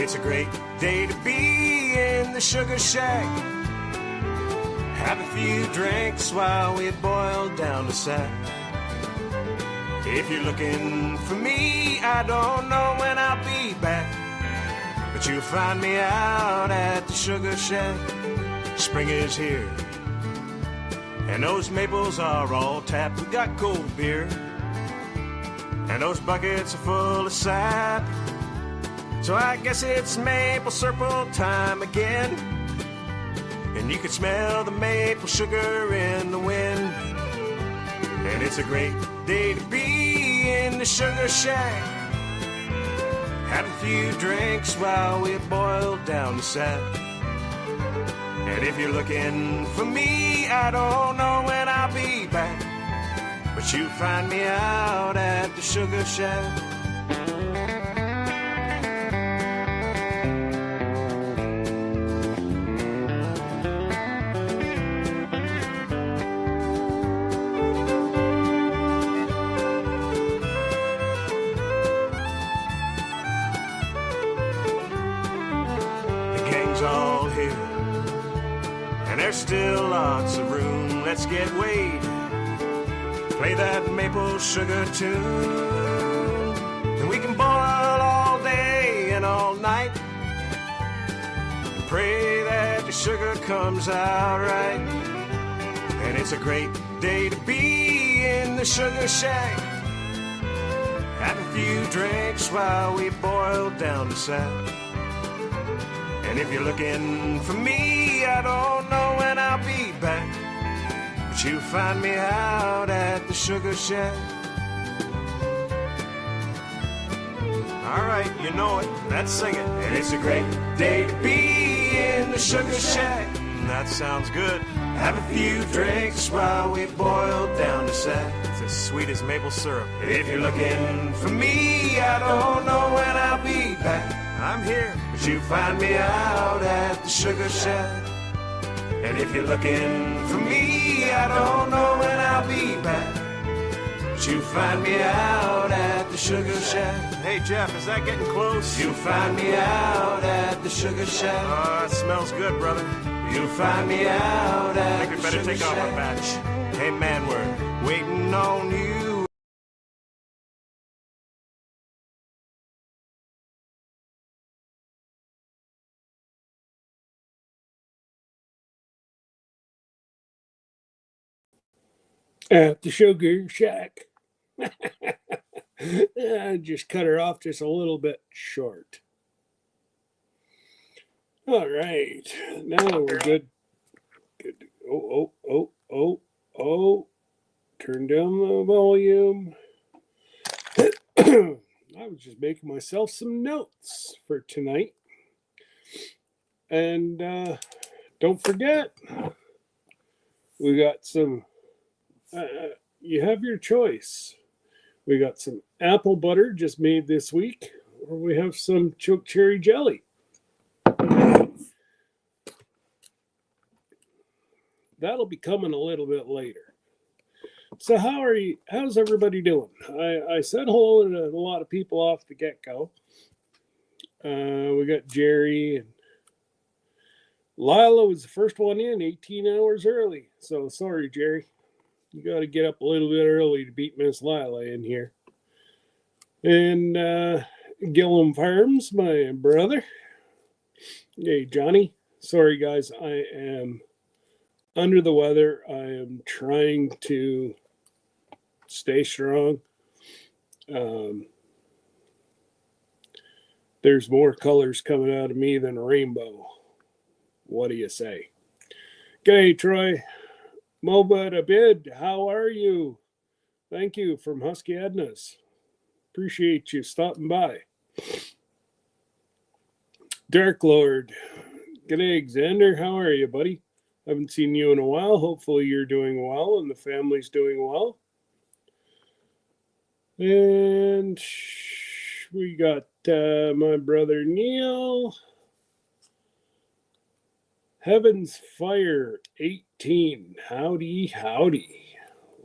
it's a great day to be in the sugar shack. Have a few drinks while we boil down the sack. If you're looking for me, I don't know when I'll be back, but you'll find me out at the sugar shack. Spring is here, and those maples are all tapped. We got cold beer, and those buckets are full of sap. So I guess it's maple syrup time again, and you can smell the maple sugar in the wind. And it's a great day to be in the sugar shack. Have a few drinks while we boil down the sack. And if you're looking for me, I don't know when I'll be back, but you find me out at the sugar shack. All here, and there's still lots of room. Let's get weighed, play that maple sugar tune, and we can boil all day and all night, and pray that the sugar comes out right. And it's a great day to be in the sugar shack. Have a few drinks while we boil down the sack. And if you're looking for me, I don't know when I'll be back, but you'll find me out at the sugar shack. All right, you know it, let's sing it. And it's a great day to be in the sugar shack. That sounds good. Have a few drinks while we boil down the sack. It's as sweet as maple syrup. And if you're looking for me, I don't know when I'll be back. I'm here, but you find me out at the sugar shack. And if you're looking for me, I don't know when I'll be back, but you find me out at the sugar shack. Hey Jeff, is that getting close? You'll find me out at the sugar shack. Oh, it smells good, brother. You'll find me out at the sugar shack. I think we better take off our batch. Hey man, we're waiting on you. At the sugar shack. Just cut her off just a little bit short. All right. Now we're good. Good. Oh. Turn down the volume. I was just making myself some notes for tonight. And don't forget, we got some... you have your choice. We got some apple butter just made this week, or we have some choke cherry jelly. That'll be coming a little bit later. So how's everybody doing? I said hello to a lot of people off the get-go. We got Jerry, and Lila was the first one in, 18 hours early. So sorry, Jerry. You got to get up a little bit early to beat Miss Lila in here. And Gillum Farms, my brother. Hey, Johnny. Sorry, guys. I am under the weather. I am trying to stay strong. There's more colors coming out of me than a rainbow. What do you say? G'day, Troy. Mobad Abid, how are you? Thank you from Husky Edna's. Appreciate you stopping by. Dark Lord. G'day, Xander. How are you, buddy? Haven't seen you in a while. Hopefully you're doing well and the family's doing well. And we got my brother Neil. Heaven's Fire 18. Howdy.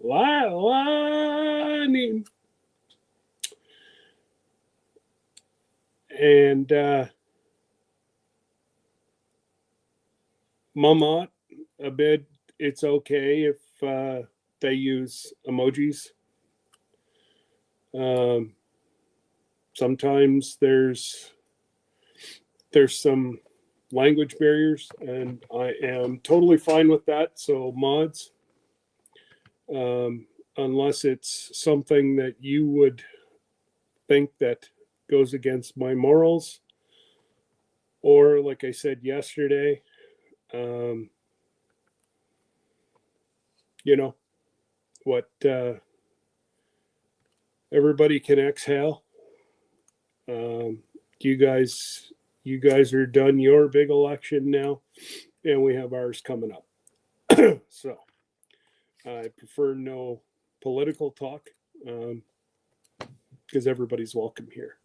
Lining. And Mamat, a bit, it's okay if they use emojis. Sometimes there's some language barriers, and I am totally fine with that. So mods, unless it's something that you would think that goes against my morals, or like I said yesterday, you know what, everybody can exhale. You guys are done your big election now, and we have ours coming up. So I prefer no political talk, because everybody's welcome here.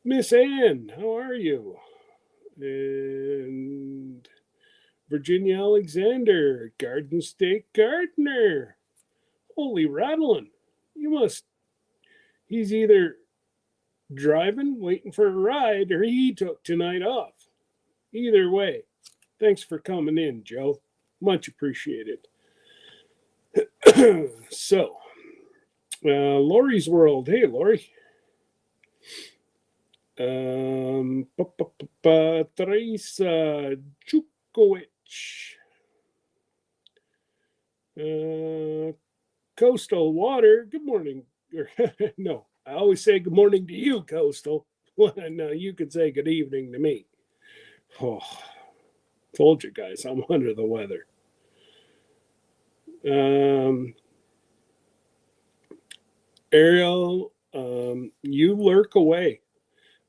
Miss Ann, how are you? And Virginia Alexander, Garden State Gardener. Holy rattling. He's either driving, waiting for a ride, or he took tonight off. Either way, thanks for coming in, Joe. Much appreciated. So, Lori's World. Hey, Lori. Teresa Jukowicz. Coastal Water. Good morning. No, I always say good morning to you, Coastal. No, you could say good evening to me. Oh, told you guys, I'm under the weather. Ariel, you lurk away.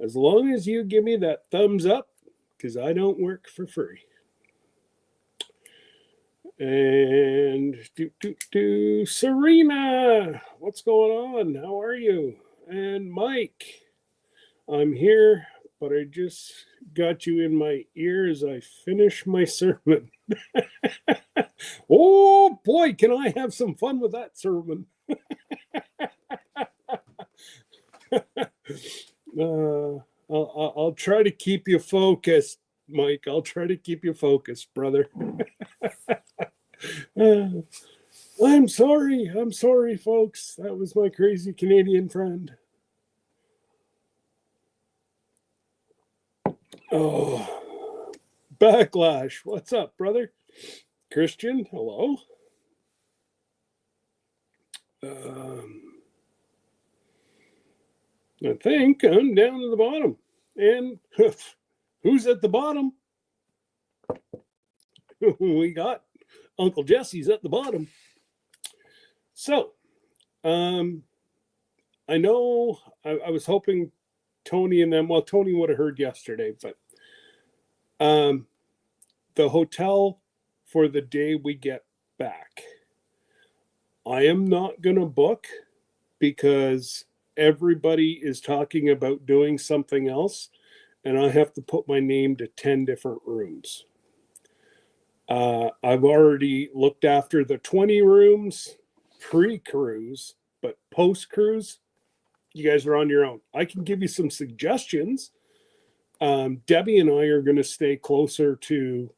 As long as you give me that thumbs up, because I don't work for free. And Serena, what's going on? How are you? And Mike, I'm here, but I just got you in my ear as I finish my sermon. Oh boy, can I have some fun with that sermon? I'll try to keep you focused, Mike. I'll try to keep you focused, brother. I'm sorry, folks. That was my crazy Canadian friend. Oh, Backlash. What's up, brother? Christian, hello. I think I'm down to the bottom. And who's at the bottom? We got Uncle Jesse's at the bottom. So, I know I was hoping Tony and them, well, Tony would have heard yesterday, but the hotel for the day we get back, I am not going to book because everybody is talking about doing something else, and I have to put my name to 10 different rooms. I've already looked after the 20 rooms pre-cruise, but post-cruise, you guys are on your own. I can give you some suggestions. Debbie and I are going to stay closer to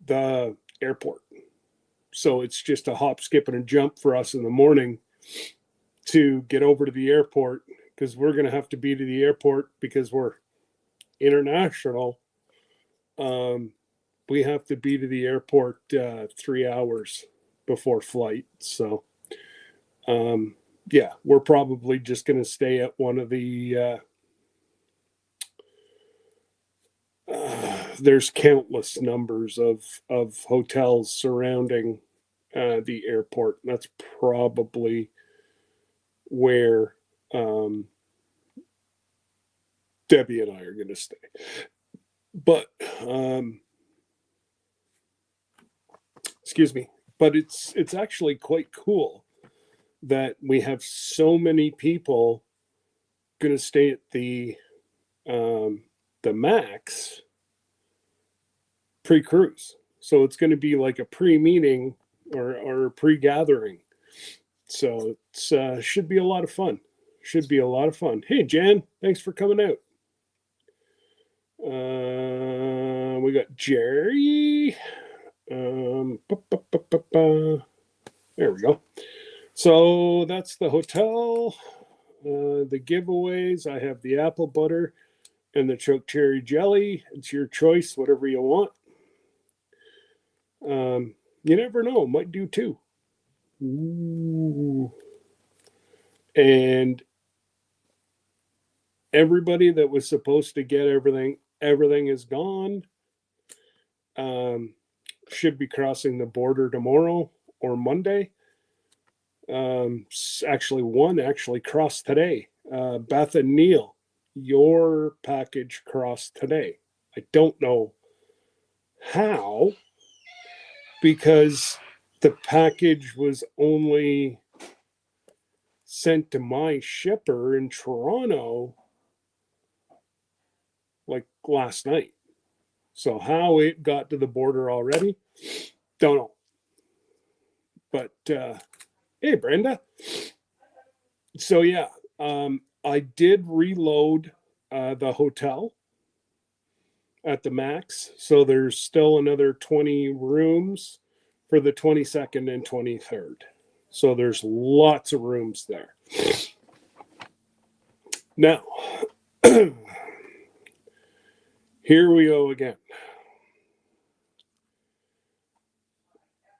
the airport. So it's just a hop, skip, and a jump for us in the morning to get over to the airport, because we're going to have to be to the airport because we're international. We have to be to the airport 3 hours before flight. So, yeah, we're probably just going to stay at one of the there's countless numbers of hotels surrounding the airport. That's probably where Debbie and I are going to stay. But excuse me, but it's actually quite cool that we have so many people going to stay at the Max pre-cruise. So it's going to be like a pre-meeting or a pre-gathering. So it should be a lot of fun. Hey, Jan, thanks for coming out. We got Jerry. There we go. So that's the hotel. The giveaways. I have the apple butter and the choke cherry jelly. It's your choice, whatever you want. You never know, might do two. Ooh. And everybody that was supposed to get everything is gone. Should be crossing the border tomorrow or Monday. Actually, one actually crossed today. Beth and Neil, your package crossed today. I don't know how, because the package was only sent to my shipper in Toronto like last night. So how it got to the border already, don't know. But hey, Brenda. So yeah, I did reload the hotel at the max. So there's still another 20 rooms for the 22nd and 23rd. So there's lots of rooms there. Now, here we go again.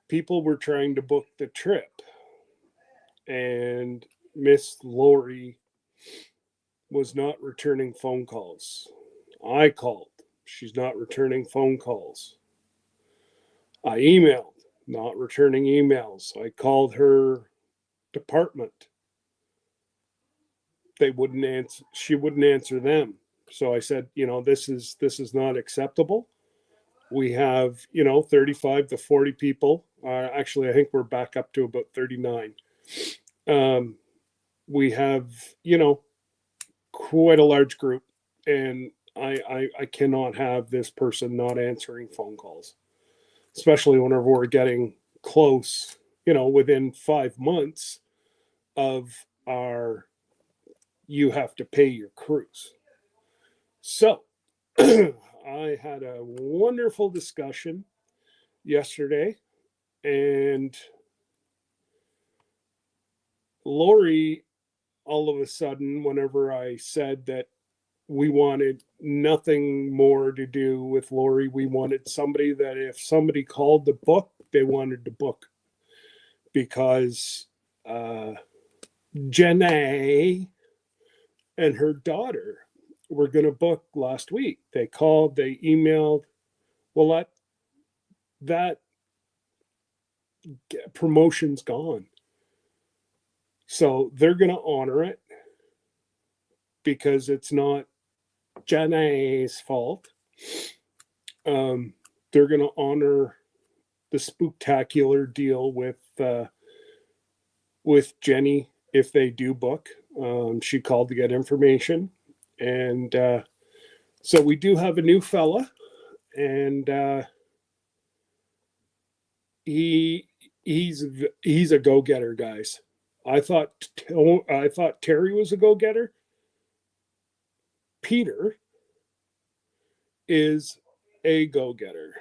People were trying to book the trip, and Miss Lori was not returning phone calls. I called. She's not returning phone calls. I emailed, not returning emails. I called her department. They wouldn't answer. She wouldn't answer them. So I said, this is not acceptable. We have, 35 to 40 people. Actually, I think we're back up to about 39. We have, quite a large group, and I cannot have this person not answering phone calls, especially whenever we're getting close, within 5 months of our, you have to pay your cruise. So I had a wonderful discussion yesterday, and Lori, all of a sudden, whenever I said that we wanted nothing more to do with Lori, we wanted somebody that if somebody called the book, they wanted to book, because Jenna and her daughter were going to book last week. They called, they emailed. Well, that promotion's gone. So they're going to honor it, because it's not Jenna's fault. They're going to honor the spooktacular deal with Jenny if they do book. She called to get information, and so we do have a new fella, and he's a go-getter, guys. I thought Terry was a go-getter. Peter is a go-getter.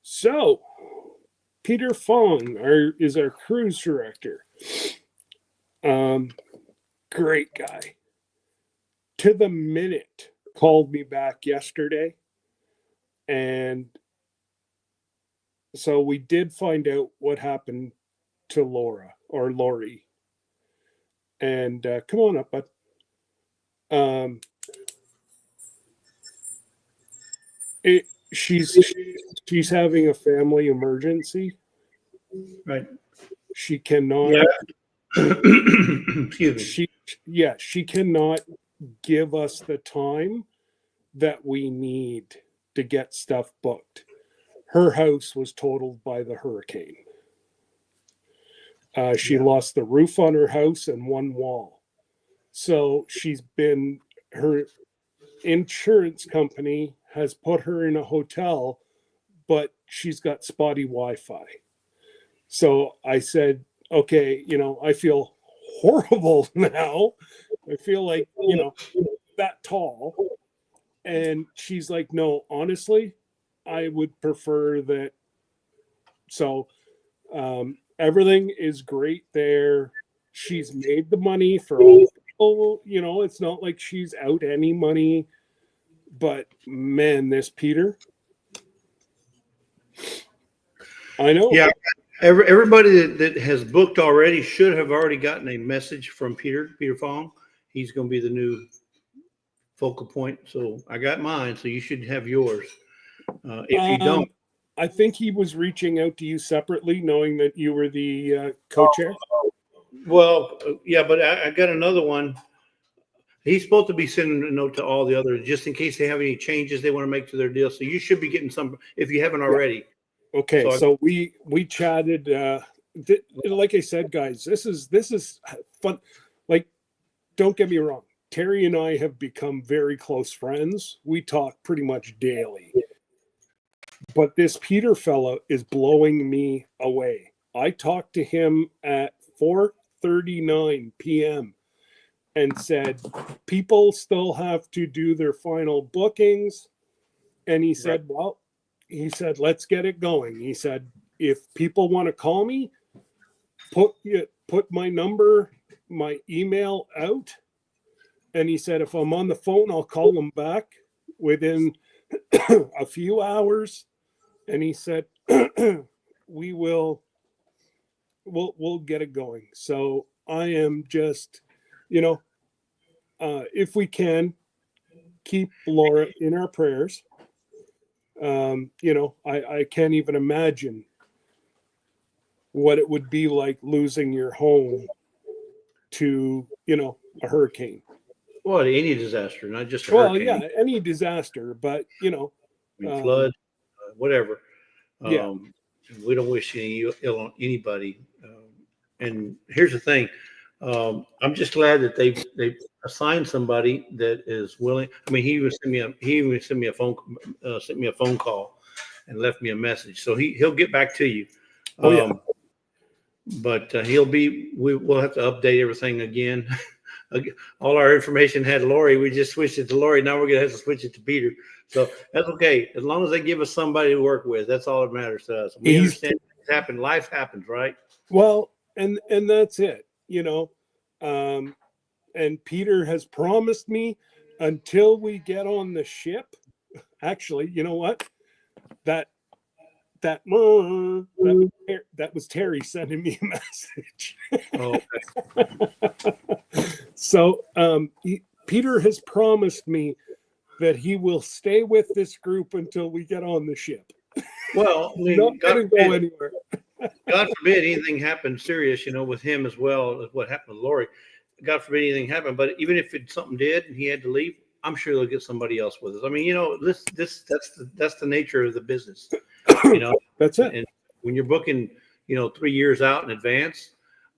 So Peter Fong is our cruise director. Great guy. To the minute, called me back yesterday, and so we did find out what happened to Lori. And come on up, bud. She's having a family emergency. Right. She cannot. Yeah. Excuse me. She cannot give us the time that we need to get stuff booked. Her house was totaled by the hurricane. She lost the roof on her house and one wall. So her insurance company has put her in a hotel, but she's got spotty Wi-Fi. So I said, okay, I feel horrible now. I feel like, that tall. And she's like, no, honestly, I would prefer that. So everything is great there. She's made the money for all people. It's not like she's out any money. But man, this Peter, I know. Yeah, everybody that has booked already should have already gotten a message from Peter Fong. He's going to be the new focal point. So I got mine, so you should have yours. If you don't, I think he was reaching out to you separately, knowing that you were the co-chair. Well, yeah, but I got another one. He's supposed to be sending a note to all the others just in case they have any changes they want to make to their deal. So you should be getting some if you haven't already. Okay, so we chatted. Like I said, guys, this is fun. Like, don't get me wrong. Terry and I have become very close friends. We talk pretty much daily. But this Peter fellow is blowing me away. I talked to him at 4:39 p.m. and said, people still have to do their final bookings. And he said, well, he said, let's get it going. He said, if people want to call me, put my number, my email out. And he said, if I'm on the phone, I'll call them back within a few hours. And he said, we'll get it going. So I am just, if we can keep Laura in our prayers. I can't even imagine what it would be like losing your home to, a hurricane. Well, any disaster, not just a hurricane. Well, yeah, any disaster, but flood, whatever. Yeah. We don't wish any ill on anybody. And here's the thing. I'm just glad that they've assigned somebody that is willing. I mean, he even sent me a phone call and left me a message. So he'll get back to you. But we'll have to update everything again. All our information had Lori. We just switched it to Lori. Now we're gonna have to switch it to Peter. So that's okay. As long as they give us somebody to work with, that's all that matters to us. We understand things happen. Life happens, right? Well, and that's it. And Peter has promised me until we get on the ship. Actually, you know what? That was Terry sending me a message. Oh, okay. So Peter has promised me that he will stay with this group until we get on the ship. Well, I mean, not going to go anywhere. God forbid anything happened serious, with him as well as what happened with Lori. God forbid anything happened. But even if something did and he had to leave, I'm sure they'll get somebody else with us. I mean, that's the nature of the business. That's it. And when you're booking, 3 years out in advance,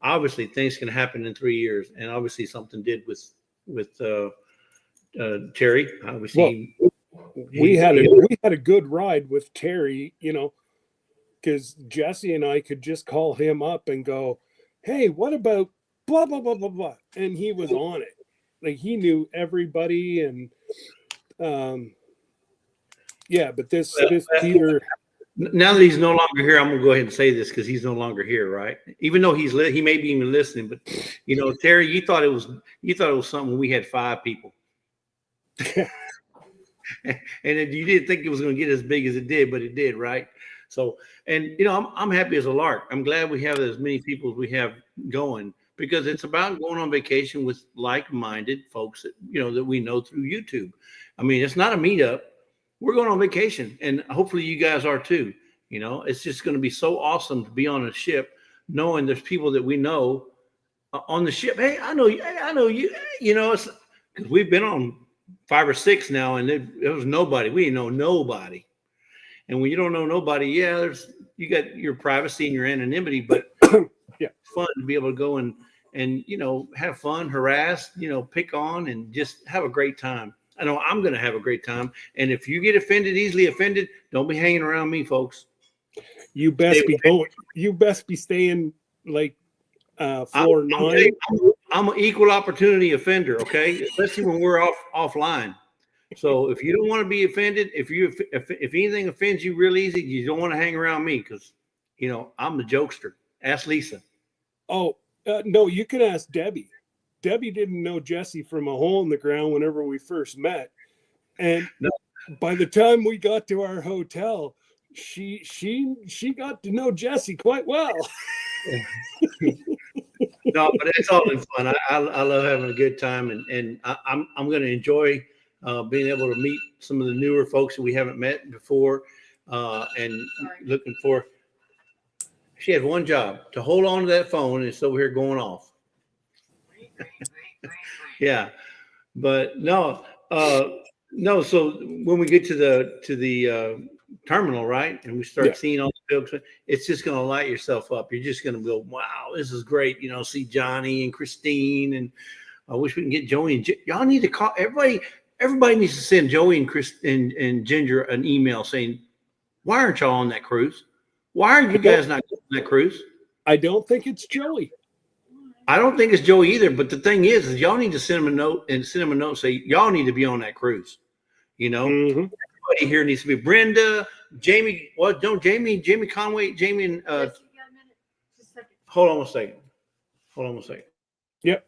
obviously things can happen in 3 years. And obviously something did with Terry. Obviously, we had a good ride with Terry, because Jesse and I could just call him up and go, hey, what about blah, blah, blah, blah, blah. And he was on it. Like, he knew everybody. And but this Peter. Now that he's no longer here, I'm going to go ahead and say this because he's no longer here, right? Even though he may be even listening, but Terry, you thought it was something when we had 5 people. And you didn't think it was going to get as big as it did, but it did, right? So, and I'm happy as a lark. I'm glad we have as many people as we have going, because it's about going on vacation with like-minded folks that that we know through YouTube. I mean, it's not a meetup. We're going on vacation, and hopefully you guys are too. It's just going to be so awesome to be on a ship, knowing there's people that we know on the ship. Hey, I know you. It's because we've been on 5 or 6 now, and there was nobody. We didn't know nobody. And when you don't know nobody, you got your privacy and your anonymity, but it's fun to be able to go and have fun, harass, pick on, and just have a great time. I know I'm going to have a great time. And if you get easily offended, don't be hanging around me, folks. You best be staying like floor 9. I'm an equal opportunity offender, okay? Especially when we're offline. So if you don't want to be offended, if anything offends you real easy, you don't want to hang around me because, I'm the jokester. Ask Lisa. Oh, no, you can ask Debbie. Debbie didn't know Jesse from a hole in the ground whenever we first met. And No. by the time we got to our hotel, she got to know Jesse quite well. No, but it's all in fun. I love having a good time, and I'm going to enjoy being able to meet some of the newer folks that we haven't met before, and looking for. She had one job, to hold on to that phone, and it's over here going off. Yeah, but no. No, so when we get to the terminal, right, and we start seeing all the folks, it's just going to light yourself up. You're just going to go, wow, this is great. See Johnny and Christine, and I wish we can get Joey and y'all need to call everybody. Everybody needs to send Joey and Chris and Ginger an email saying, why aren't y'all on that cruise? Why are you guys not on that cruise? I don't think it's Joey. I don't think it's Joey either. But the thing is y'all need to send him a note and say y'all need to be on that cruise. Everybody here needs to be Brenda, Jamie. What? Don't Jamie Conway, Jamie and hold on a second. Yep.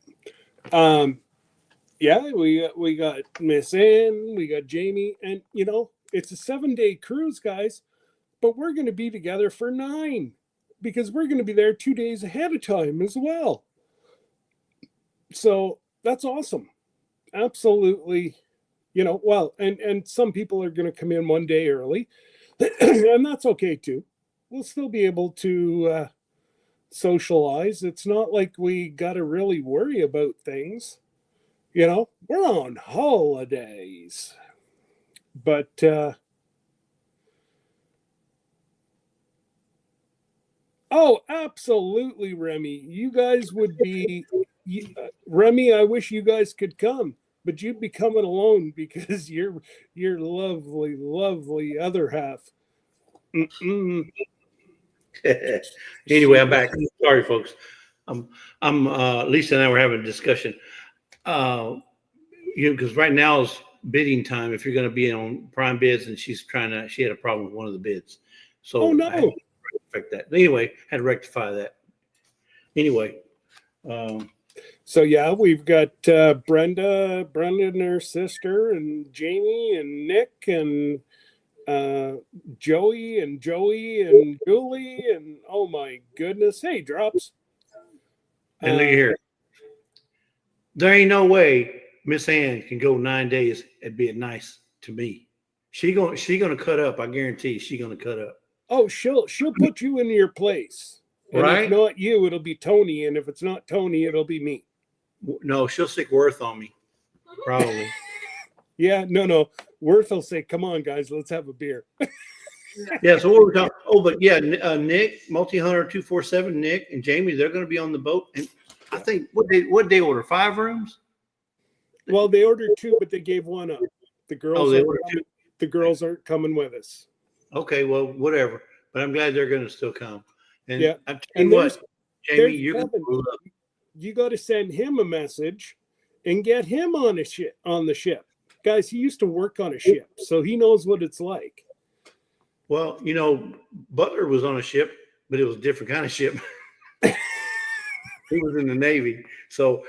Yeah, we got Miss Ann, we got Jamie, and it's a 7-day cruise, guys, but we're going to be together for 9 because we're going to be there 2 days ahead of time as well. So that's awesome. Absolutely. Well, and some people are going to come in 1 day early, and that's okay too. We'll still be able to socialize. It's not like we got to really worry about things. We're on holidays. But oh, absolutely, Remy. You guys would be Remy, I wish you guys could come, but you'd be coming alone because your lovely, lovely other half. Anyway, I'm back. Sorry, folks. I'm Lisa and I were having a discussion. Because right now is bidding time. If you're going to be on Prime Bids, and she had a problem with one of the bids. So no. I had to rectify that. Anyway, had to rectify that. Anyway. So yeah, we've got Brenda and her sister, and Jamie and Nick and Joey and Julie, and oh my goodness, hey Drops. And look here, there ain't no way Miss Ann can go 9 days and be nice to me. She gonna cut up. I guarantee she gonna cut up. Oh, she'll put you in your place. And right? If not you, it'll be Tony, and if it's not Tony, it'll be me. No, she'll stick Worth on me, probably. Yeah, no. Worth will say, "Come on, guys, let's have a beer." Yeah. So what we're talking? Oh, but yeah, Nick, Multi-Hunter 247, Nick and Jamie, they're going to be on the boat. And I think what they order 5 rooms. Well, they ordered 2, but they gave 1 up. The girls. The girls aren't coming with us. Okay, well, whatever. But I'm glad they're going to still come. And yeah. I'm telling you what, Jamie, you're going to love. You got to send him a message and get him on the ship. Guys, he used to work on a ship, so he knows what it's like. Well, Butler was on a ship, but it was a different kind of ship. He was in the Navy. So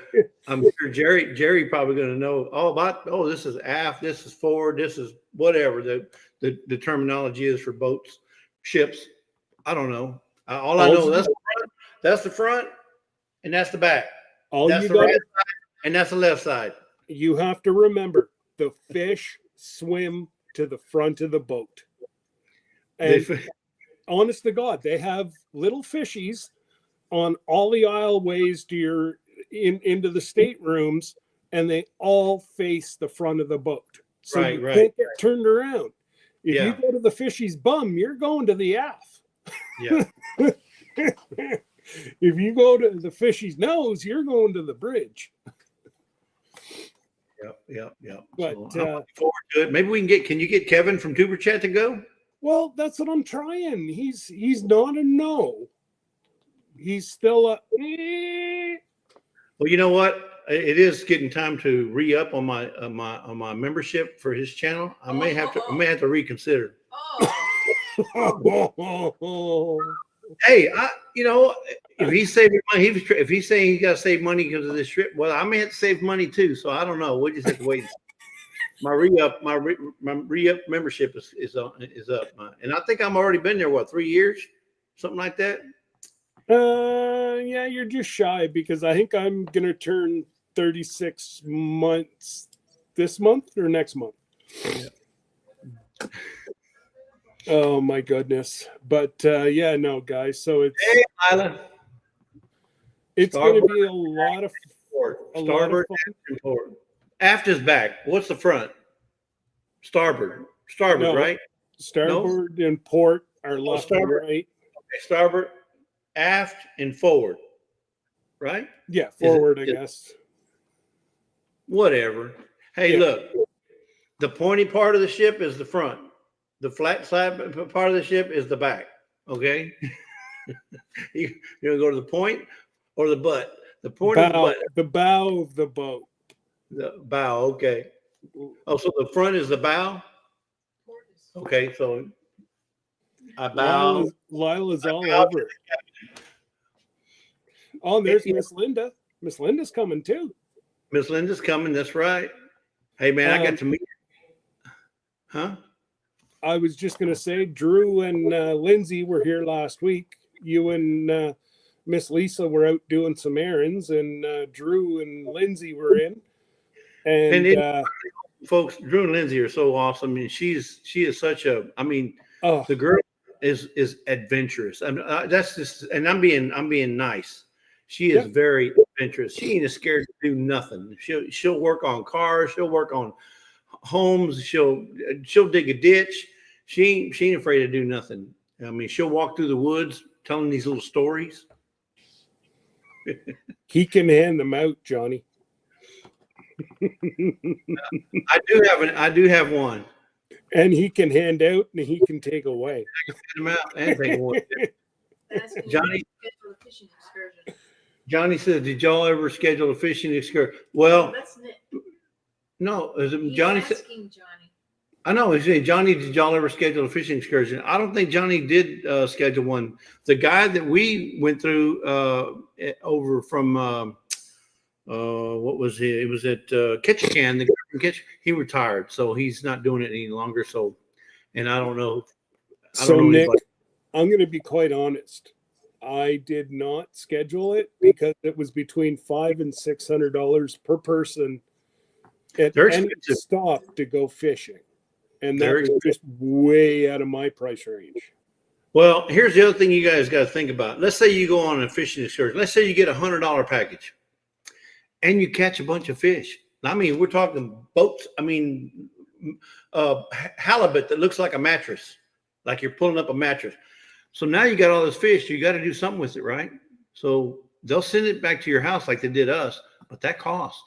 I'm sure Jerry probably going to know all about, this is aft, this is forward, this is whatever the terminology is for boats, ships. I don't know. All I know, that's the front, and that's the back. That's the right side, and that's the left side. You have to remember, the fish swim to the front of the boat. And honest to God, they have little fishies on all the aisleways to into the staterooms, and they all face the front of the boat. So you can't get turned around. If you go to the fishy's bum, you're going to the aft. Yeah. If you go to the fishy's nose, you're going to the bridge. Yep. But so I'm looking forward to it. Maybe we can you get Kevin from Tuber Chat to go? Well, that's what I'm trying. He's not a no. He's still a. Well, you know what? it is getting time to re-up on my my membership for his channel. I may have to reconsider. Hey, if he's saving money, if he's saying he got to save money because of this trip, well, I may have to save money too. So I don't know. We'll just have to wait. My re-up membership is up, and I think I'm already been there. What, 3 years, something like that? Yeah, you're just shy because I think I'm gonna turn 36 months this month or next month. Yeah. Oh my goodness! But yeah, no, guys. So it's Lila. It's going to be a lot of starboard and forward. Aft is back. What's the front? Starboard, no, right? Starboard and port are left and right. Okay, starboard, aft, and forward. Right? Yeah, forward, I guess. Whatever. Hey, look. The pointy part of the ship is the front. The flat side part of the ship is the back. Okay? You're going to go to the point or the butt? The point or the butt? The bow of the boat. The bow, okay. Oh, so the front is the bow? Okay, so I bow. Lila's all over it. Oh, there's Miss Linda. Miss Linda's coming too. Miss Linda's coming, that's right. Hey, man, I got to meet her. Huh? I was just going to say, Drew and Lindsay were here last week. You and Miss Lisa were out doing some errands, and Drew and Lindsay were in. And folks, Drew and Lindsay are so awesome. I mean, she is such a. I mean, the girl is adventurous. I mean, that's just, and I'm being nice. She is very adventurous. She ain't scared to do nothing. She'll work on cars. She'll work on homes. She'll dig a ditch. She ain't afraid to do nothing. I mean, she'll walk through the woods telling these little stories. He can hand them out, Johnny. I do have one. And he can hand out and he can take away. Johnny says, "Did y'all ever schedule a fishing excursion?" Well, no. Johnny said, I know. He's saying, "Johnny, did y'all ever schedule a fishing excursion?" I don't think Johnny did schedule one. The guy that we went through over from what was he? It was at Ketchikan. The guy from Ketchikan, he retired, so he's not doing it any longer. So, and I don't know. Nick, I'm going to be quite honest. I did not schedule it because it was between $500 and $600 per person at any stop to go fishing, and that was just way out of my price range. Well, here's the other thing you guys got to think about. Let's say you go on a fishing excursion. Let's say you get $100 package, and you catch a bunch of fish. I mean, we're talking boats. I mean, halibut that looks like a mattress, like you're pulling up a mattress. So now you got all this fish. You got to do something with it, right? So they'll send it back to your house like they did us, but that cost.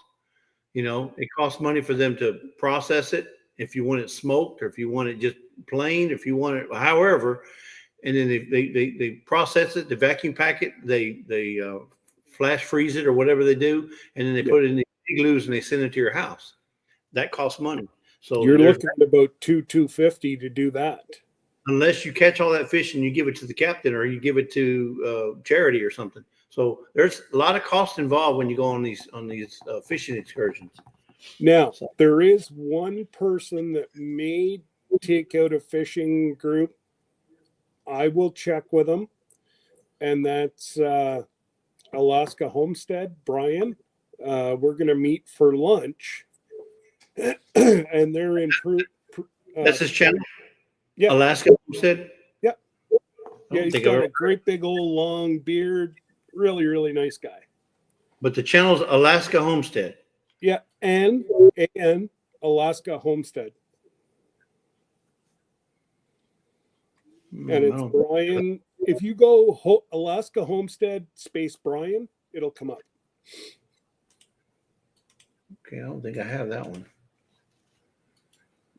It costs money for them to process it. If you want it smoked, or if you want it just plain, if you want it however, and then they process it, they vacuum pack it, they flash freeze it or whatever they do, and then they put it in the igloos and they send it to your house. That costs money. So you're looking at about $250 to do that. Unless you catch all that fish and you give it to the captain or you give it to charity or something. So there's a lot of cost involved when you go on these fishing excursions. Now, there is one person that may take out a fishing group. I will check with them, and that's Alaska Homestead, Brian. We're going to meet for lunch, and they're in. That's his channel. Yeah, Alaska Homestead. Yeah, he's got a great big old long beard. Really, really nice guy. But the channel's Alaska Homestead. Yeah, and Alaska Homestead. And it's Brian. If you go Alaska Homestead space Brian, it'll come up. Okay, I don't think I have that one.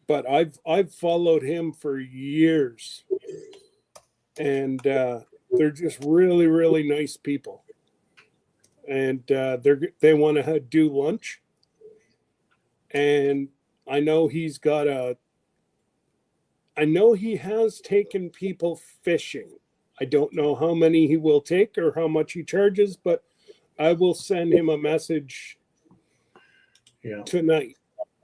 But I've followed him for years, and they're just really, really nice people. and they want to do lunch. And I know he has taken people fishing. I don't know how many he will take or how much he charges, but I will send him a message tonight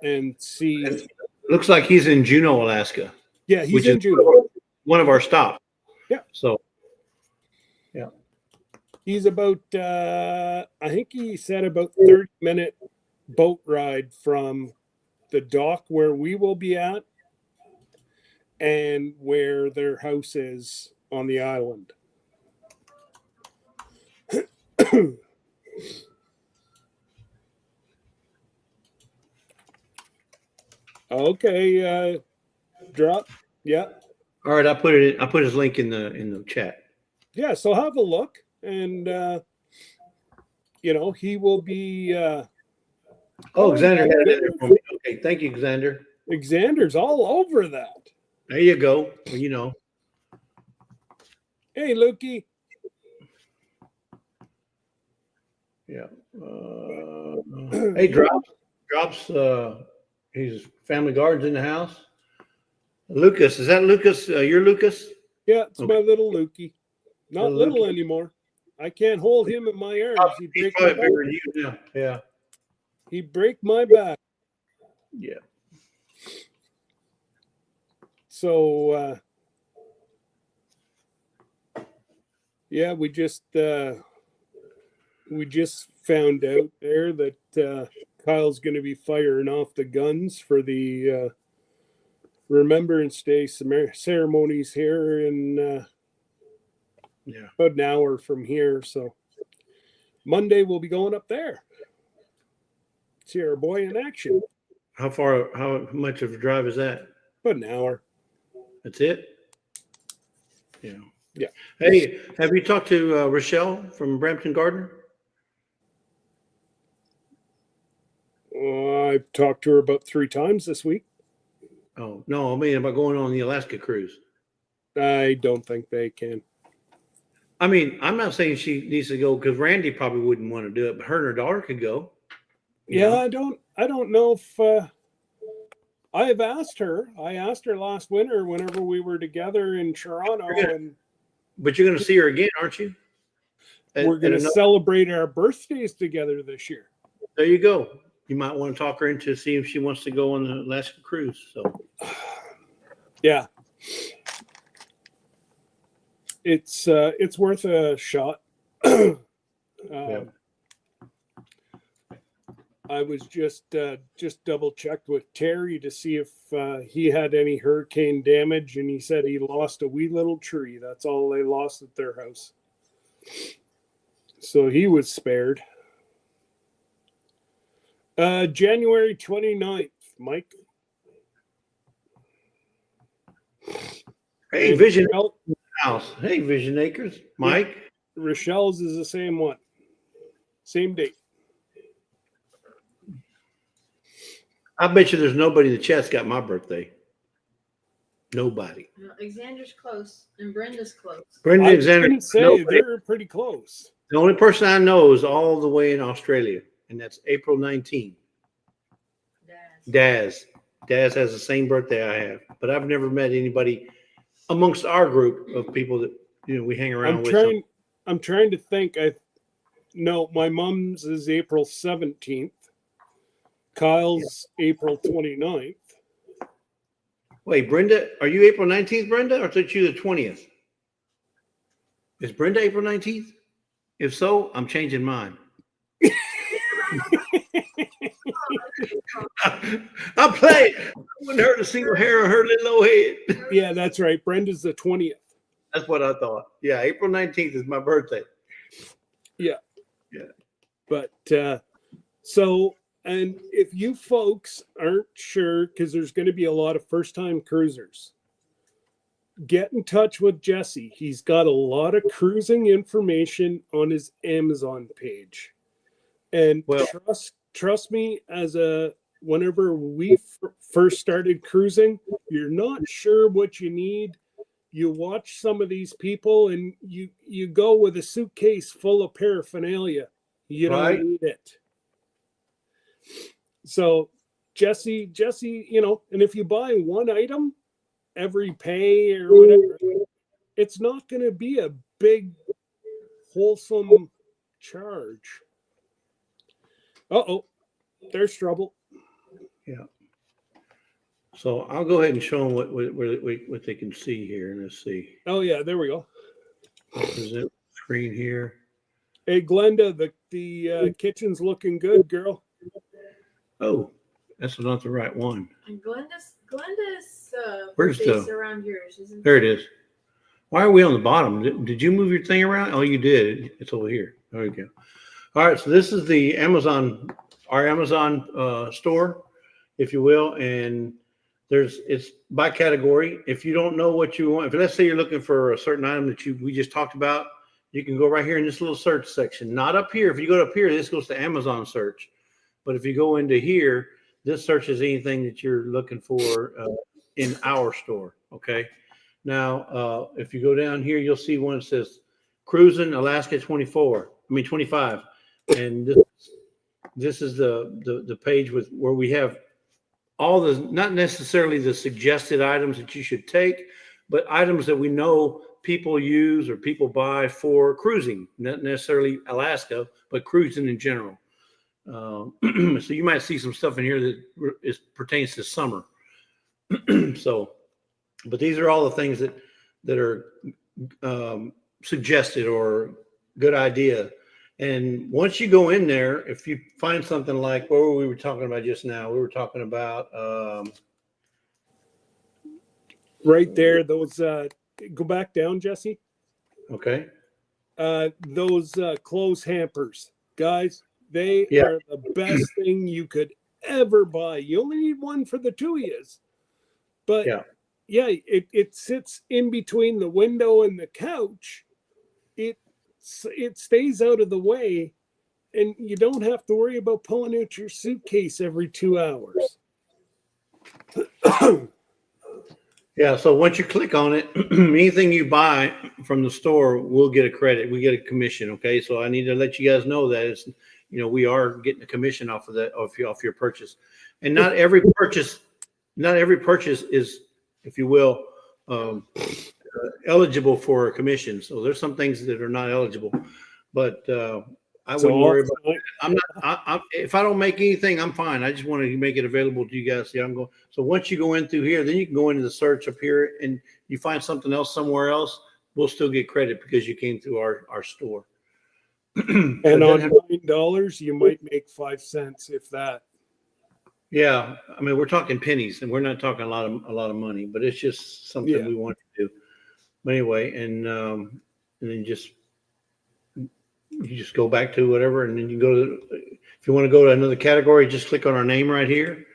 and see. It looks like he's in Juneau, Alaska. Yeah, he's which in is Juneau. one of our stops. Yeah. So, yeah. He's about, I think he said about 30-minute boat ride from the dock where we will be at and where their house is on the island. Okay, drop. Yeah. All right, I put his link in the chat. Yeah, so have a look, and he will be. Xander had it in there for me. Okay, thank you, Xander. Xander's all over that. There you go. Well, Hey, Lukey. Yeah. Hey, drops. He's Family Gardens in the house. Lucas, is that Lucas? You're Lucas? Yeah, it's Okay. my little Lukey. Not little Lukey. anymore. I can't hold him in my arms. He'd He's break probably my bigger back. than you now. Yeah. He'd break my back. Yeah. So, yeah, we just found out there that Kyle's going to be firing off the guns for the Remembrance Day ceremonies here in about an hour from here. So Monday we'll be going up there. See our boy in action. How much of a drive is that? About an hour. That's it? Yeah. Yeah. Hey, have you talked to Rochelle from Brampton Gardener? I've talked to her about 3 times this week. Oh, no, I mean about going on the Alaska cruise. I don't think they can. I mean, I'm not saying she needs to go because Randy probably wouldn't want to do it, but her and her daughter could go. Yeah, I don't know if I have asked her. I asked her last winter whenever we were together in Toronto, But you're going to see her again, aren't you? We're going to celebrate our birthdays together this year. There you go. You might want to talk her into see if she wants to go on the Alaska cruise. So, yeah, it's worth a shot. I was just double checked with Terry to see if he had any hurricane damage, and he said he lost a wee little tree. That's all they lost at their house. So he was spared. January 29th, Mike. Hey, And Vision House. Hey, Vision Acres. Mike. Rochelle's is the same one. Same date. I bet you there's nobody in the chat's got my birthday. Nobody. No, Alexander's close and Brenda's close. Brenda I and was Xander. going to say Nobody. they're pretty close. The only person I know is all the way in Australia, and that's April 19th. Daz has the same birthday I have, but I've never met anybody amongst our group of people that we hang around with. I'm trying to think. No, my mom's is April 17th. Kyle's April 29th. Wait, Brenda, are you April 19th, Brenda, or is you the 20th? Is Brenda April 19th? If so, I'm changing mine. I'll play it. I wouldn't hurt a single hair on her little old head. Yeah, that's right. Brenda's the 20th. That's what I thought. Yeah, April 19th is my birthday. Yeah. Yeah. But so, and if you folks aren't sure, because there's going to be a lot of first-time cruisers, get in touch with Jesse. He's got a lot of cruising information on his Amazon page. And trust me, whenever we first started cruising, you're not sure what you need. You watch some of these people and you go with a suitcase full of paraphernalia. You Right. don't need it. So Jesse, and if you buy one item every pay or whatever, it's not going to be a big, wholesome charge. Uh-oh, there's trouble. Yeah. So I'll go ahead and show them what they can see here. Let's see. Oh, yeah, there we go. Present screen here. Hey, Glenda, the kitchen's looking good, girl. Oh, that's not the right one. And Glenda's Where's face the- around yours, isn't There it is. Why are we on the bottom? Did you move your thing around? Oh, you did. It's over here. There we go. All right. So this is the Amazon, our Amazon store, if you will. And it's by category. If you don't know what you want, if let's say you're looking for a certain item that we just talked about, you can go right here in this little search section. Not up here. If you go up here, this goes to Amazon search. But if you go into here, this searches anything that you're looking for in our store. Okay. Now, if you go down here, you'll see one that says Cruising Alaska 25. And this is the page where we have all the, not necessarily the suggested items that you should take, but items that we know people use or people buy for cruising, not necessarily Alaska, but cruising in general. So you might see some stuff in here that pertains to summer. So, but these are all the things that are suggested or good idea. And once you go in there, if you find something like what we were talking about just now, we were talking about Right there, those go back down, Jesse. okay. Those clothes hampers, guys, they Yeah. are the best thing you could ever buy. You only need one for the two of yous. But yeah, it sits in between the window and the couch. It stays out of the way, and you don't have to worry about pulling out your suitcase every 2 hours. Yeah, so once you click on it, anything you buy from the store will get a credit. We get a commission. Okay, so I need to let you guys know that it's, we are getting a commission off of that, off your purchase, and not every purchase is, if you will, eligible for a commission. So there's some things that are not eligible, but I wouldn't worry about it. I'm not. If I don't make anything, I'm fine. I just want to make it available to you guys. See, I'm going. So once you go in through here, then you can go into the search up here, and you find something else somewhere else. We'll still get credit because you came through our store. And on $9, you might make 5 cents, if that. Yeah, I mean, we're talking pennies, and we're not talking a lot of money, but it's just something we want to do. But anyway, and then you just go back to whatever, and then you go to, if you want to go to another category, just click on our name right here,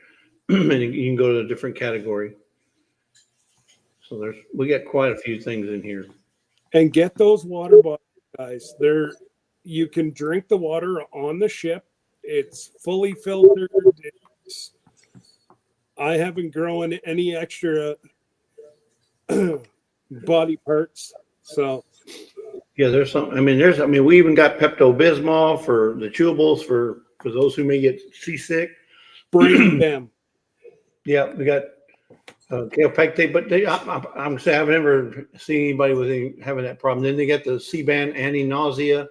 and you can go to a different category. So we got quite a few things in here. And get those water bottles, guys. You can drink the water on the ship. It's fully filtered. I haven't grown any extra body parts, so. Yeah, there's some. I mean, we even got Pepto-Bismol for the chewables for those who may get seasick. Bring them. Yeah, we got Calpectate, but I'm saying I've never seen anybody having that problem. Then they get the C-band anti-nausea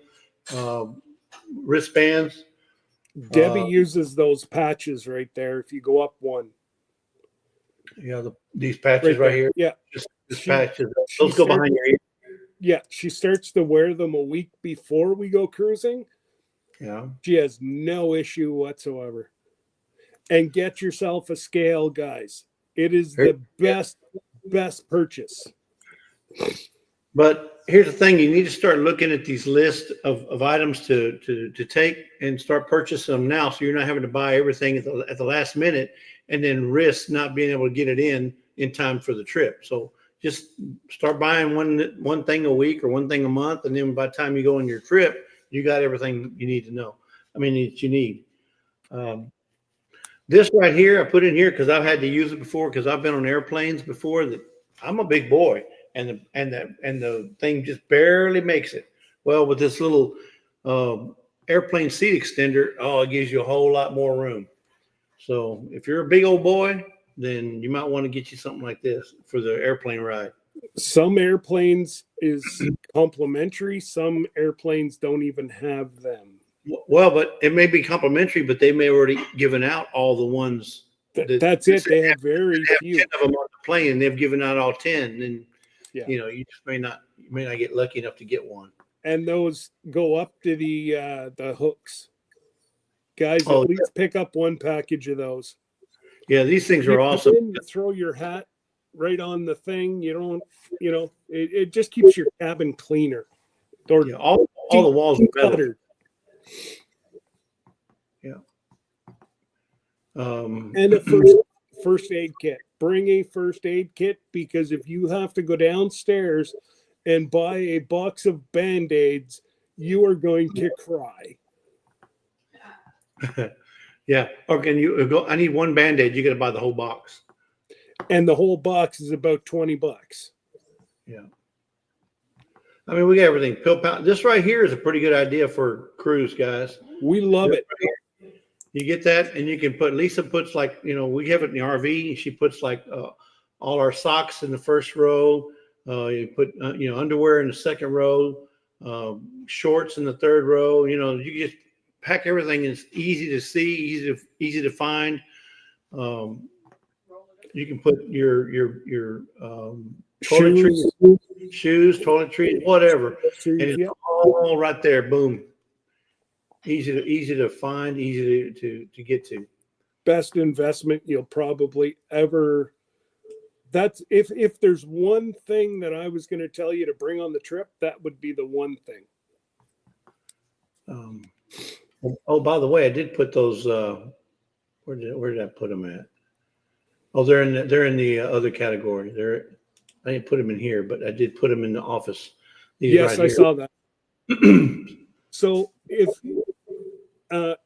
wristbands. Debbie uses those patches right there. If you go up one. Yeah, these patches right here. Yeah, Just patches. Those go behind your ear. Yeah, she starts to wear them a week before we go cruising. Yeah. She has no issue whatsoever. And get yourself a scale, guys. It is the best purchase. But here's the thing: you need to start looking at these lists of items to take and start purchasing them now, so you're not having to buy everything at the last minute and then risk not being able to get it in time for the trip. So just start buying one thing a week or one thing a month, and then by the time you go on your trip, you got everything you need to know. That you need. This right here, I put in here because I've had to use it before, because I've been on airplanes before. That I'm a big boy, and the thing just barely makes it. Well, with this little airplane seat extender, it gives you a whole lot more room. So if you're a big old boy, then you might want to get you something like this for the airplane ride. Some airplanes is complimentary. Some airplanes don't even have them. Well, but it may be complimentary, but they may already given out all the ones. That's it. They have very few. 10 of them on the plane, and they've given out all 10. And Yeah. you just may not get lucky enough to get one. And those go up to the hooks. Guys, Oh, at least pick up one package of those. Yeah, these things are awesome. You throw your hat right on the thing. You don't, it just keeps your cabin cleaner. Or all the walls are better. Yeah. And a first aid kit. Bring a first aid kit, because if you have to go downstairs and buy a box of Band-Aids, you are going to cry. Yeah. Or can you go? I need one Band-Aid. You got to buy the whole box. And the whole box is about $20. Yeah. I mean, we got everything. Pill pound. This right here is a pretty good idea for cruise, guys. We love it. You get that, and you can put. Lisa puts we have it in the RV. She puts all our socks in the first row. You put underwear in the second row, shorts in the third row. You just pack everything. It's easy to see, easy to find. You can put your toiletries, shoes, toiletries, whatever, and it's all right there. Boom. Easy to find, easy to get to. Best investment you'll probably ever. That's if there's one thing that I was going to tell you to bring on the trip, that would be the one thing. By the way, I did put those. Where did I put them at? Oh, they're in the other category. I didn't put them in here, but I did put them in the office. Yes, I saw that. So if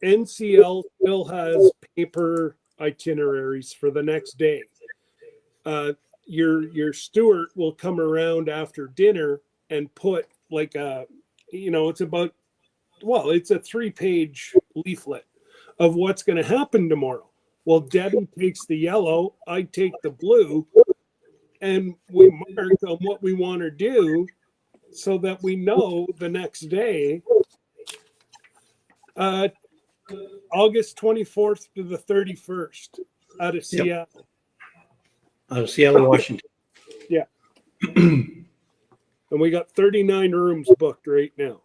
NCL still has paper itineraries for the next day, your steward will come around after dinner and put it's a 3-page leaflet of what's going to happen tomorrow. Well, Debbie takes the yellow, I take the blue, and we mark on what we want to do so that we know the next day, August 24th to the 31st out of Seattle. Out of Seattle, Washington. Yeah. And we got 39 rooms booked right now.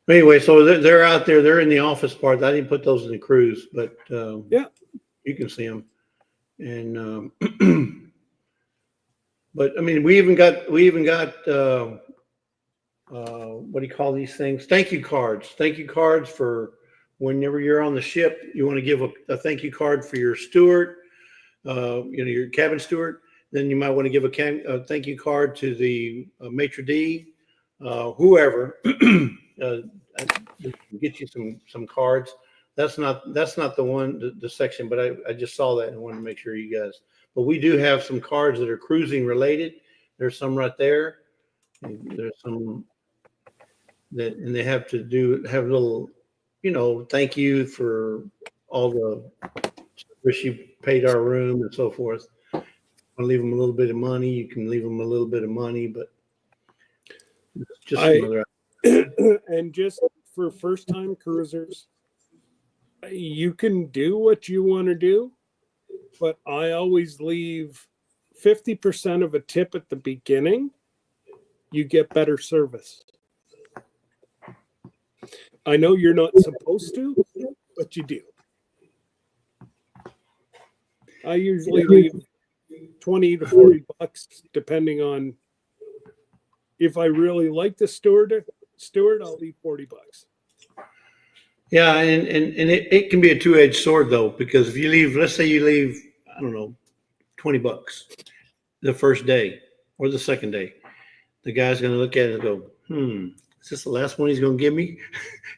Anyway, so they're out there. They're in the office part. I didn't put those in the cruise, but yeah, you can see them. And but I mean, we even got what do you call these things? Thank you cards. Thank you cards for whenever you're on the ship. You want to give a thank you card for your steward, your cabin steward. Then you might want to give a thank you card to the maitre d', whoever. Get you some cards. That's not the one, the section, but I just saw that and wanted to make sure you guys. But we do have some cards that are cruising related. There's some right there. There's some that, and they have little, thank you for all the service you paid our room and so forth. I leave them a little bit of money. You can leave them a little bit of money, but just another. And just for first-time cruisers, you can do what you want to do, but I always leave 50% of a tip at the beginning. You get better service. I know you're not supposed to, but you do. I usually leave 20 to 40 bucks, depending on if I really like the steward, I'll leave 40 bucks. Yeah, and it can be a two-edged sword though, because if you leave, let's say you leave, I don't know, 20 bucks the first day or the second day, the guy's going to look at it and go, is this the last one he's going to give me?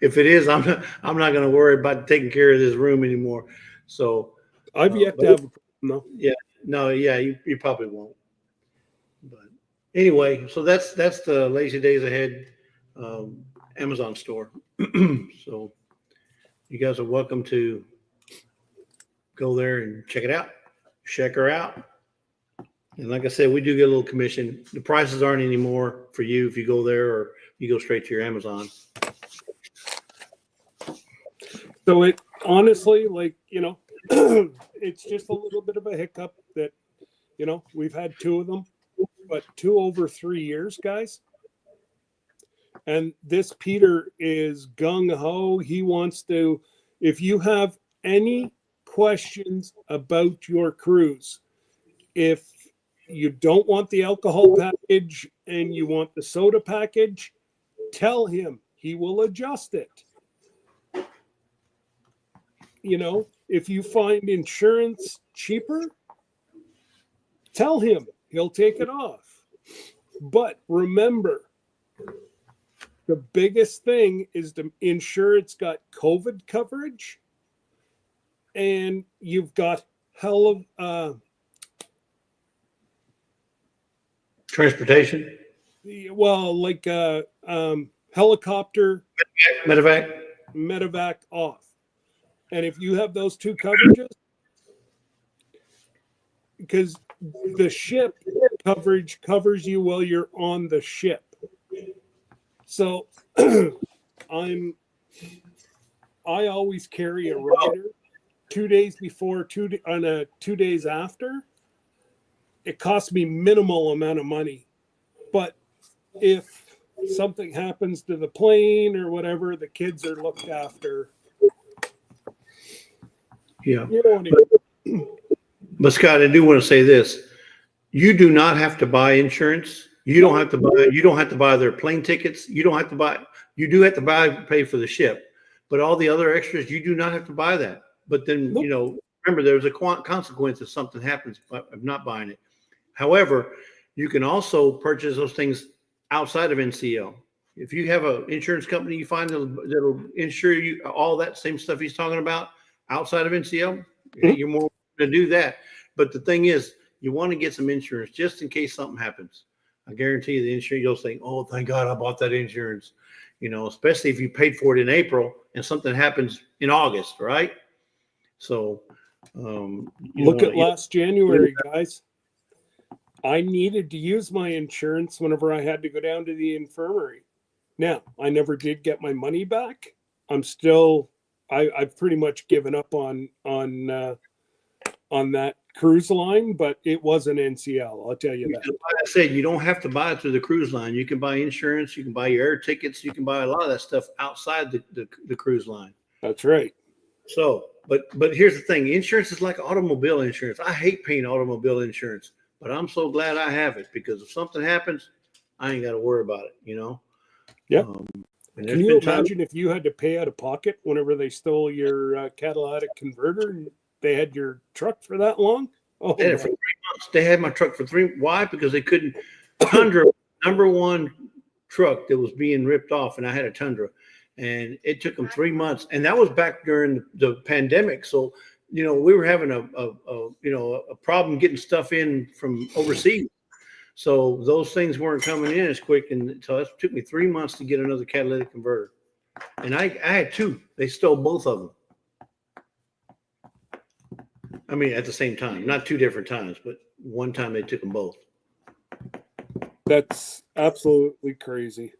If it is, I'm not going to worry about taking care of this room anymore. So I've yet to have a problem, though. You probably won't. But anyway, so that's the Lazy Days Ahead Amazon store. So you guys are welcome to go there and check it out. Check her out. And like I said, we do get a little commission. The prices aren't anymore for you if you go there or you go straight to your Amazon. So it honestly, like, it's just a little bit of a hiccup that, we've had two of them, but two over 3 years, guys. And this Peter is gung ho. He wants to, if you have any questions about your cruise, if you don't want the alcohol package and you want the soda package, tell him. He will adjust it. If you find insurance cheaper, tell him. He'll take it off. But remember, the biggest thing is to ensure it's got COVID coverage and you've got hell of Transportation, like helicopter medevac off. And if you have those two coverages, because the ship coverage covers you while you're on the ship. So I always carry a rider 2 days before, 2 days after. It costs me minimal amount of money. But if something happens to the plane or whatever, the kids are looked after. Yeah. You know what I mean? But Scott, I do want to say this. You do not have to buy insurance. You don't have to buy their plane tickets. You do have to pay for the ship, but all the other extras, you do not have to buy that. But then, remember there's a consequence if something happens of not buying it. However, you can also purchase those things outside of NCL. If you have an insurance company you find that'll insure you all that same stuff he's talking about outside of NCL, you're more to do that. But the thing is, you want to get some insurance just in case something happens. I guarantee you the insurance, you'll think, oh, thank God I bought that insurance. Especially if you paid for it in April and something happens in August, right? So look at last January, guys. I needed to use my insurance whenever I had to go down to the infirmary. Now, I never did get my money back. I've pretty much given up on that cruise line, but it was an NCL. I'll tell you that. Like I said, you don't have to buy it through the cruise line. You can buy insurance. You can buy your air tickets. You can buy a lot of that stuff outside the cruise line. That's right. So, but here's the thing. Insurance is like automobile insurance. I hate paying automobile insurance, but I'm so glad I have it because if something happens, I ain't got to worry about it, Yeah. Can you imagine if you had to pay out of pocket whenever they stole your catalytic converter and they had your truck for that long? Oh, they had it for 3 months. They had my truck for 3. Why? Because they couldn't. Tundra, number 1 truck that was being ripped off, and I had a Tundra, and it took them 3 months, and that was back during the pandemic. So, we were having a problem getting stuff in from overseas. So those things weren't coming in as quick, and so it took me 3 months to get another catalytic converter. And I had 2. They stole both of them. I mean, at the same time, not 2 different times, but one time they took them both. That's absolutely crazy.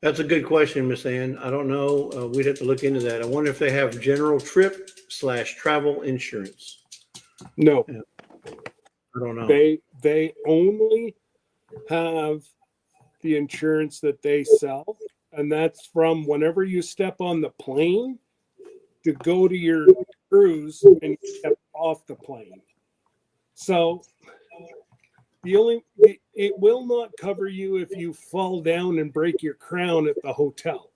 That's a good question, Miss Ann. I don't know. We'd have to look into that. I wonder if they have general trip/travel insurance. No. Yeah. I don't know. They only have the insurance that they sell, and that's from whenever you step on the plane to go to your cruise and you step off the plane. So it will not cover you if you fall down and break your crown at the hotel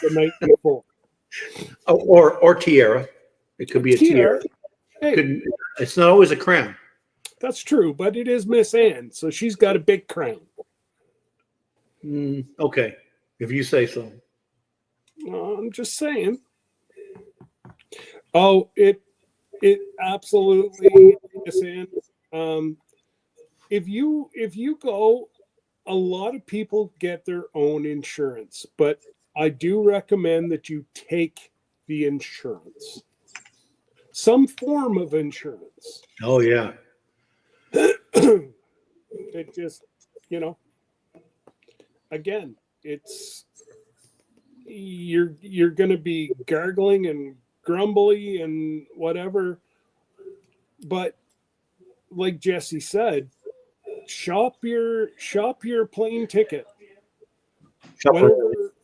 the night before. Or tiara. It could be a tiara. Hey, it's not always a crown. That's true, but it is Miss Ann, so she's got a big crown. Okay, if you say so. I'm just saying. Oh, it absolutely, Miss Ann. If you go a lot of people get their own insurance, but I do recommend that you take the insurance, some form of insurance. Oh yeah. It just, you know, again, it's you're going to be gargling and grumbly and whatever, but like Jesse said, shop your plane ticket.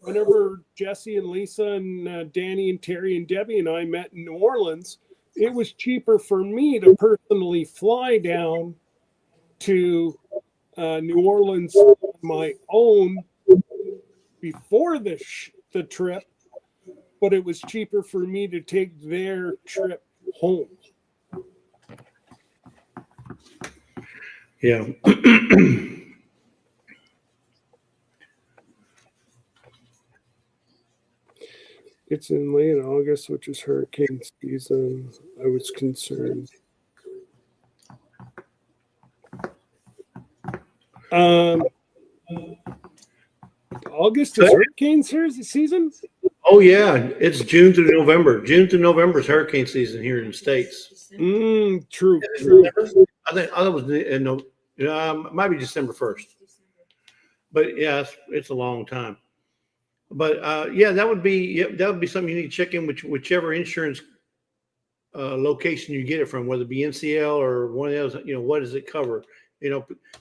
Whenever Jesse and Lisa and Danny and Terry and Debbie and I met in New Orleans, it was cheaper for me to personally fly down to New Orleans on my own before the trip, but it was cheaper for me to take their trip home. Yeah. It's in late August, which is hurricane season. I was concerned. August is hurricane season? Oh yeah, it's June through November. June through November is hurricane season here in the States. True. I think it was it might be December 1st. But yeah, it's a long time. But yeah, that would be something you need to check in whichever insurance location you get it from, whether it be NCL or one of those. What does it cover?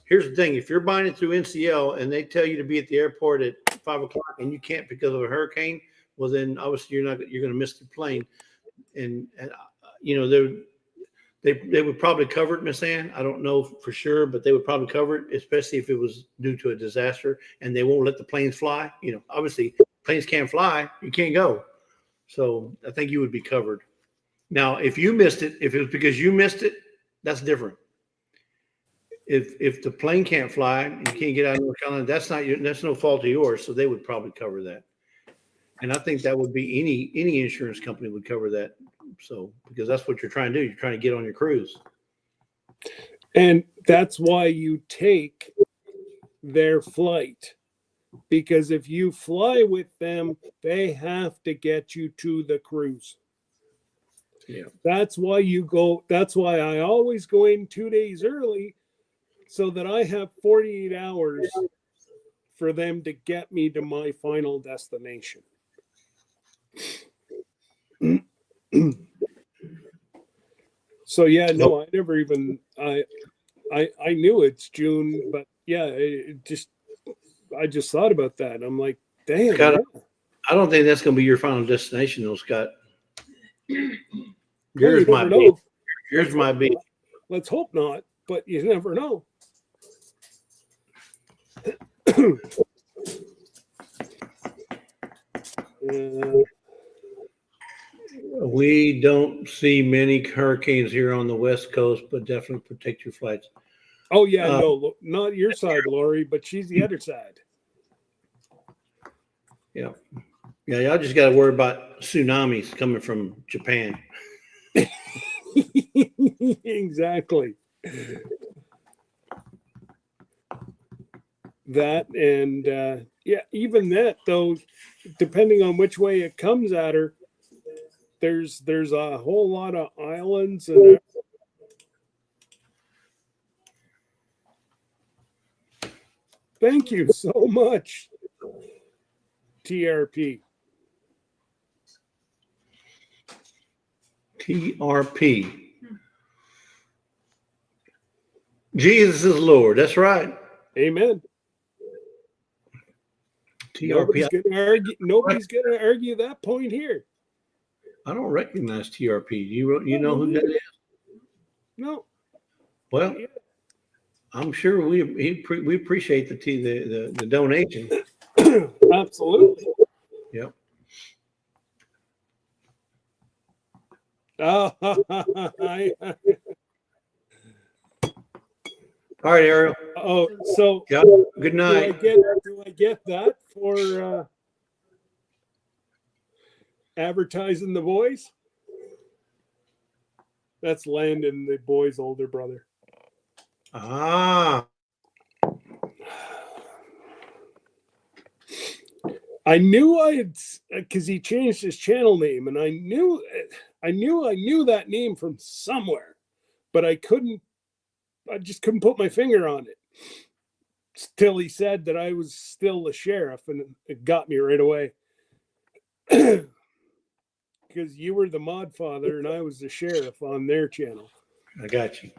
Here's the thing: if you're buying it through NCL and they tell you to be at the airport at 5:00 and you can't because of a hurricane, well then obviously you're going to miss the plane. And they would probably cover it, Miss Ann. I don't know for sure, but they would probably cover it, especially if it was due to a disaster and they won't let the planes fly. Obviously planes can't fly, you can't go. So I think you would be covered. Now, if you missed it, if it was because you missed it, that's different. If the plane can't fly and you can't get out of North Carolina, that's no fault of yours. So they would probably cover that. And I think that would be any insurance company would cover that. So because that's what you're trying to do. You're trying to get on your cruise. And that's why you take their flight. Because if you fly with them, they have to get you to the cruise. Yeah. That's why you go. That's why I always go in 2 days early so that I have 48 hours for them to get me to my final destination. So yeah, no, I never even I knew it's June, but yeah, I just thought about that. I'm like, damn. Scott, I don't think that's going to be your final destination, though, Scott. Yours might be. Yours might be. Let's hope not, but you never know. We don't see many hurricanes here on the West Coast, but definitely protect your flights. Oh yeah, no, not your side, Lori, but she's the other side. Yeah, y'all just got to worry about tsunamis coming from Japan. Exactly. That and yeah, even that though, depending on which way it comes at her, there's a whole lot of islands and thank you so much, TRP. TRP. Jesus is Lord. That's right. Amen. TRP. Nobody's gonna argue that point here. I don't recognize TRP. You know who that is? No. Well, yeah. I'm sure we appreciate the donation. Absolutely. Yep. All right, Ariel. Oh, so yeah. Good night. Do I get that for advertising the boys? That's Landon, the boy's older brother. Ah. I knew I had, because he changed his channel name, and I knew that name from somewhere, but I just couldn't put my finger on it. Till he said that I was still the sheriff, and it got me right away. Because you were the mod father and I was the sheriff on their channel. I got you.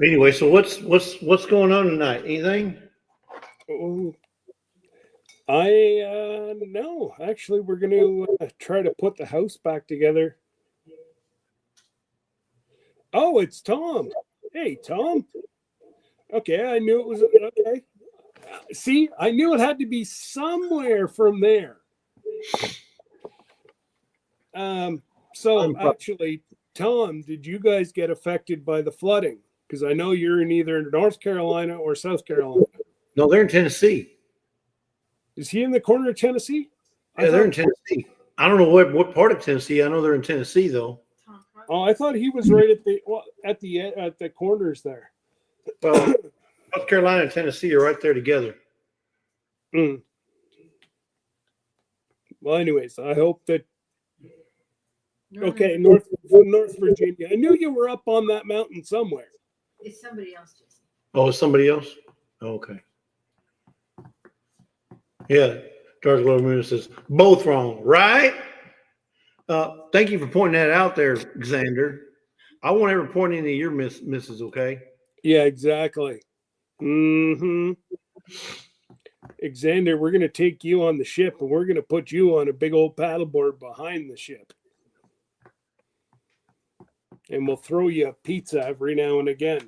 Anyway, so what's going on tonight? Anything? Oh, no. Actually, we're going to try to put the house back together. Oh, it's Tom. Hey, Tom. Okay, I knew it was okay. See, I knew it had to be somewhere from there. So actually, Tom, did you guys get affected by the flooding? Because I know you're in either North Carolina or South Carolina. No, they're in Tennessee. Is he in the corner of Tennessee? Yeah, they're in Tennessee. I don't know what part of Tennessee. I know they're in Tennessee though. Oh, I thought he was right at the corners there. Well, North Carolina and Tennessee are right there together. Mm. Well, anyways, I hope that. Okay, North Virginia. I knew you were up on that mountain somewhere. It's somebody else, Jason. Oh, it's somebody else? Oh, okay. Yeah, Darth Lord Moon says both wrong, right? Thank you for pointing that out there, Xander. I won't ever point any of your misses, okay? Yeah, exactly. Mm-hmm. Xander, we're going to take you on the ship, and we're going to put you on a big old paddleboard behind the ship. And we'll throw you a pizza every now and again.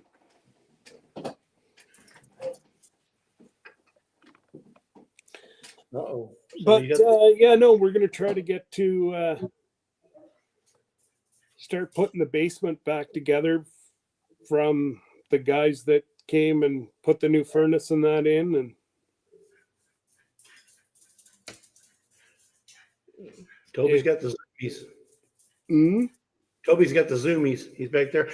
Uh-oh. But, no, we're going to try to get to start putting the basement back together from the guys that came and put the new furnace and that in. And Toby's got the zoomies. Mm-hmm. Toby's got the zoomies. He's back there.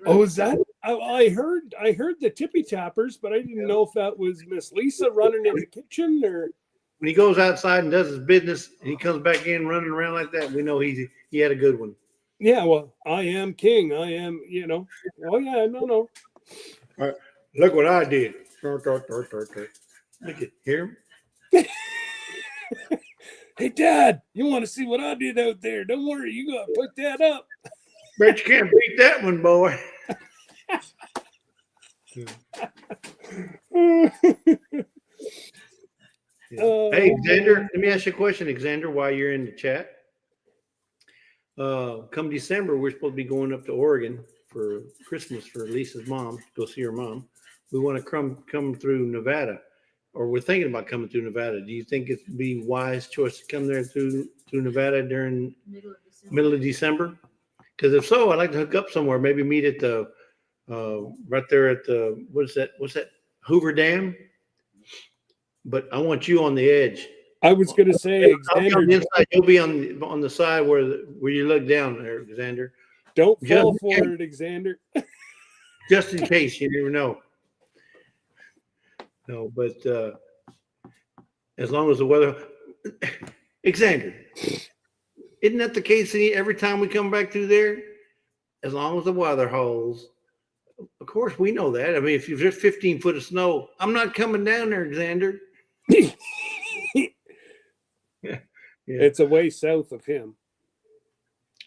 Oh, is that? I heard the tippy tappers, but I didn't know if that was Miss Lisa running in the kitchen or. When he goes outside and does his business, and he comes back in running around like that, we know he had a good one. Yeah, well, I am king. I am, Oh yeah, no. All right, look what I did. Look at here. Hey, Dad, you want to see what I did out there? Don't worry, you got to put that up. Bet you can't beat that one, boy. Hey, Xander, let me ask you a question, Xander, while you're in the chat. Come December, we're supposed to be going up to Oregon for Christmas for Lisa's mom, go see her mom. We want to come through Nevada, or we're thinking about coming through Nevada. Do you think it'd be wise choice to come there through Nevada during middle of December? Because if so, I'd like to hook up somewhere, maybe meet at the right there at the what's that Hoover Dam? But I want you on the edge. I was going to say, I'll be on Xander, the inside. You'll be on the side where you look down there, Xander. Don't fall for it, Xander. Just in case, you never know. No, but as long as the weather, Xander, isn't that the case every time we come back through there? As long as the weather holds. Of course, we know that. I mean, if there's 15 foot of snow, I'm not coming down there, Xander. Yeah. It's a way south of him.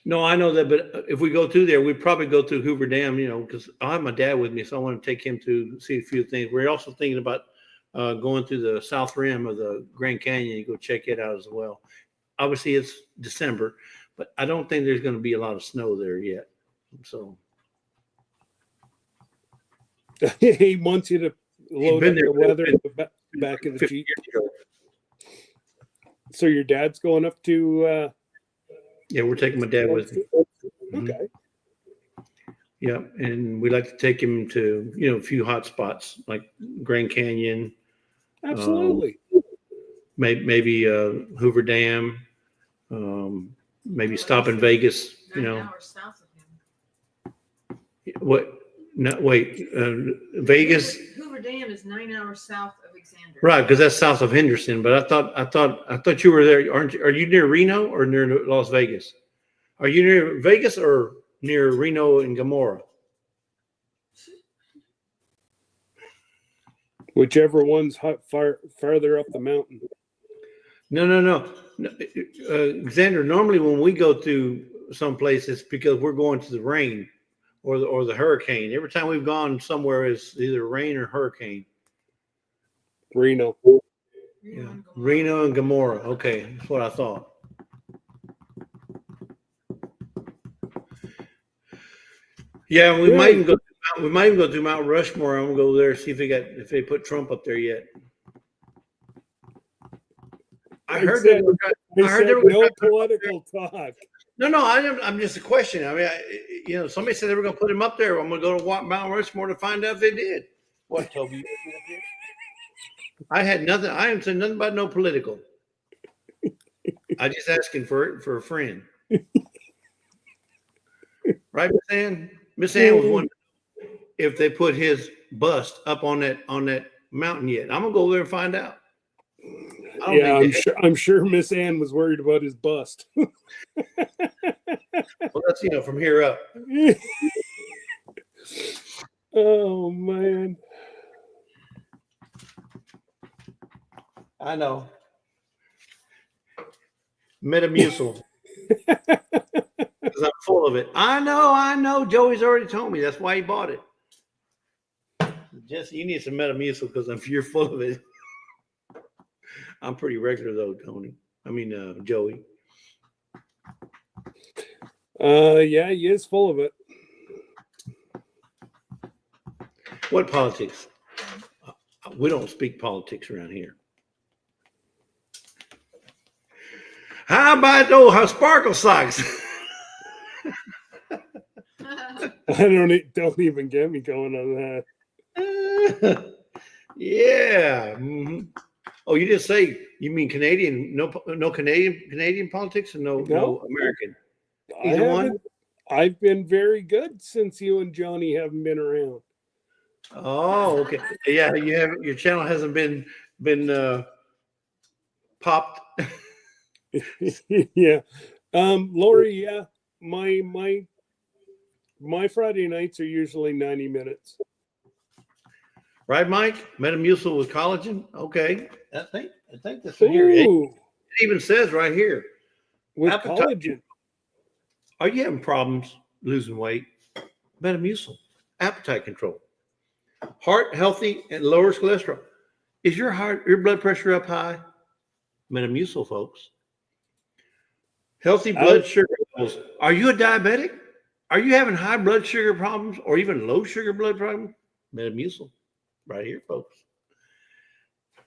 No, I know that, but if we go through there, we'd probably go through Hoover Dam, because I have my dad with me, so I want to take him to see a few things. We're also thinking about going through the south rim of the Grand Canyon and go check it out as well. Obviously, it's December, but I don't think there's going to be a lot of snow there yet. So he wants you to load up the weather in the back of the Jeep. So your dad's going up to yeah, we're taking my dad with me. Okay. Yeah, and we like to take him to a few hot spots like Grand Canyon. Absolutely. Maybe Hoover Dam. Maybe stop in Vegas. 9 hours south of him. What? No, wait. Vegas. Hoover Dam Birmingham is 9 hours south of Alexander. Right, because that's south of Henderson. But I thought you were there. Are you near Reno or near Las Vegas? Are you near Vegas or near Reno and Gomorrah? Whichever one's farther up the mountain. No. Xander, normally when we go to some places, because we're going to the rain or the hurricane. Every time we've gone somewhere, it's either rain or hurricane. Reno. Yeah. Reno and Gomorrah. Okay, that's what I thought. Yeah, we might even go. We might even go to Mount Rushmore. I'm gonna go there, see if they put Trump up there yet. I heard they were no political talk. No. I'm just a question. I mean, somebody said they were going to put him up there. I'm going to go to Mount Rushmore to find out if they did. What, Toby? I had nothing. I haven't said nothing about no political. I just asking for a friend. Right, Miss Ann? Miss Ann was wondering if they put his bust up on that mountain yet. I'm gonna go there and find out. Yeah, I'm sure Miss Ann was worried about his bust. Well, that's from here up. Oh man. I know. Metamucil. Because I'm full of it. I know. Joey's already told me. That's why he bought it. Jesse, you need some Metamucil because you're full of it. I'm pretty regular though, Joey. Yeah, he is full of it. What politics? We don't speak politics around here. How about those sparkle socks? Don't even get me going on that. Yeah. Mm-hmm. Oh, you just say you mean Canadian? No Canadian politics, and no American. Either one. I've been very good since you and Johnny haven't been around. Oh, okay. Yeah, you have. Your channel hasn't been popped. Yeah. Lori, yeah. My Friday nights are usually 90 minutes. Right, Mike? Metamucil with collagen. Okay. I think that's here. It even says right here. With collagen. Are you having problems losing weight? Metamucil. Appetite control. Heart healthy and lowers cholesterol. Is your blood pressure up high? Metamucil, folks. Healthy blood sugar levels. Are you a diabetic? Are you having high blood sugar problems or even low sugar blood problems? Metamucil. Right here, folks.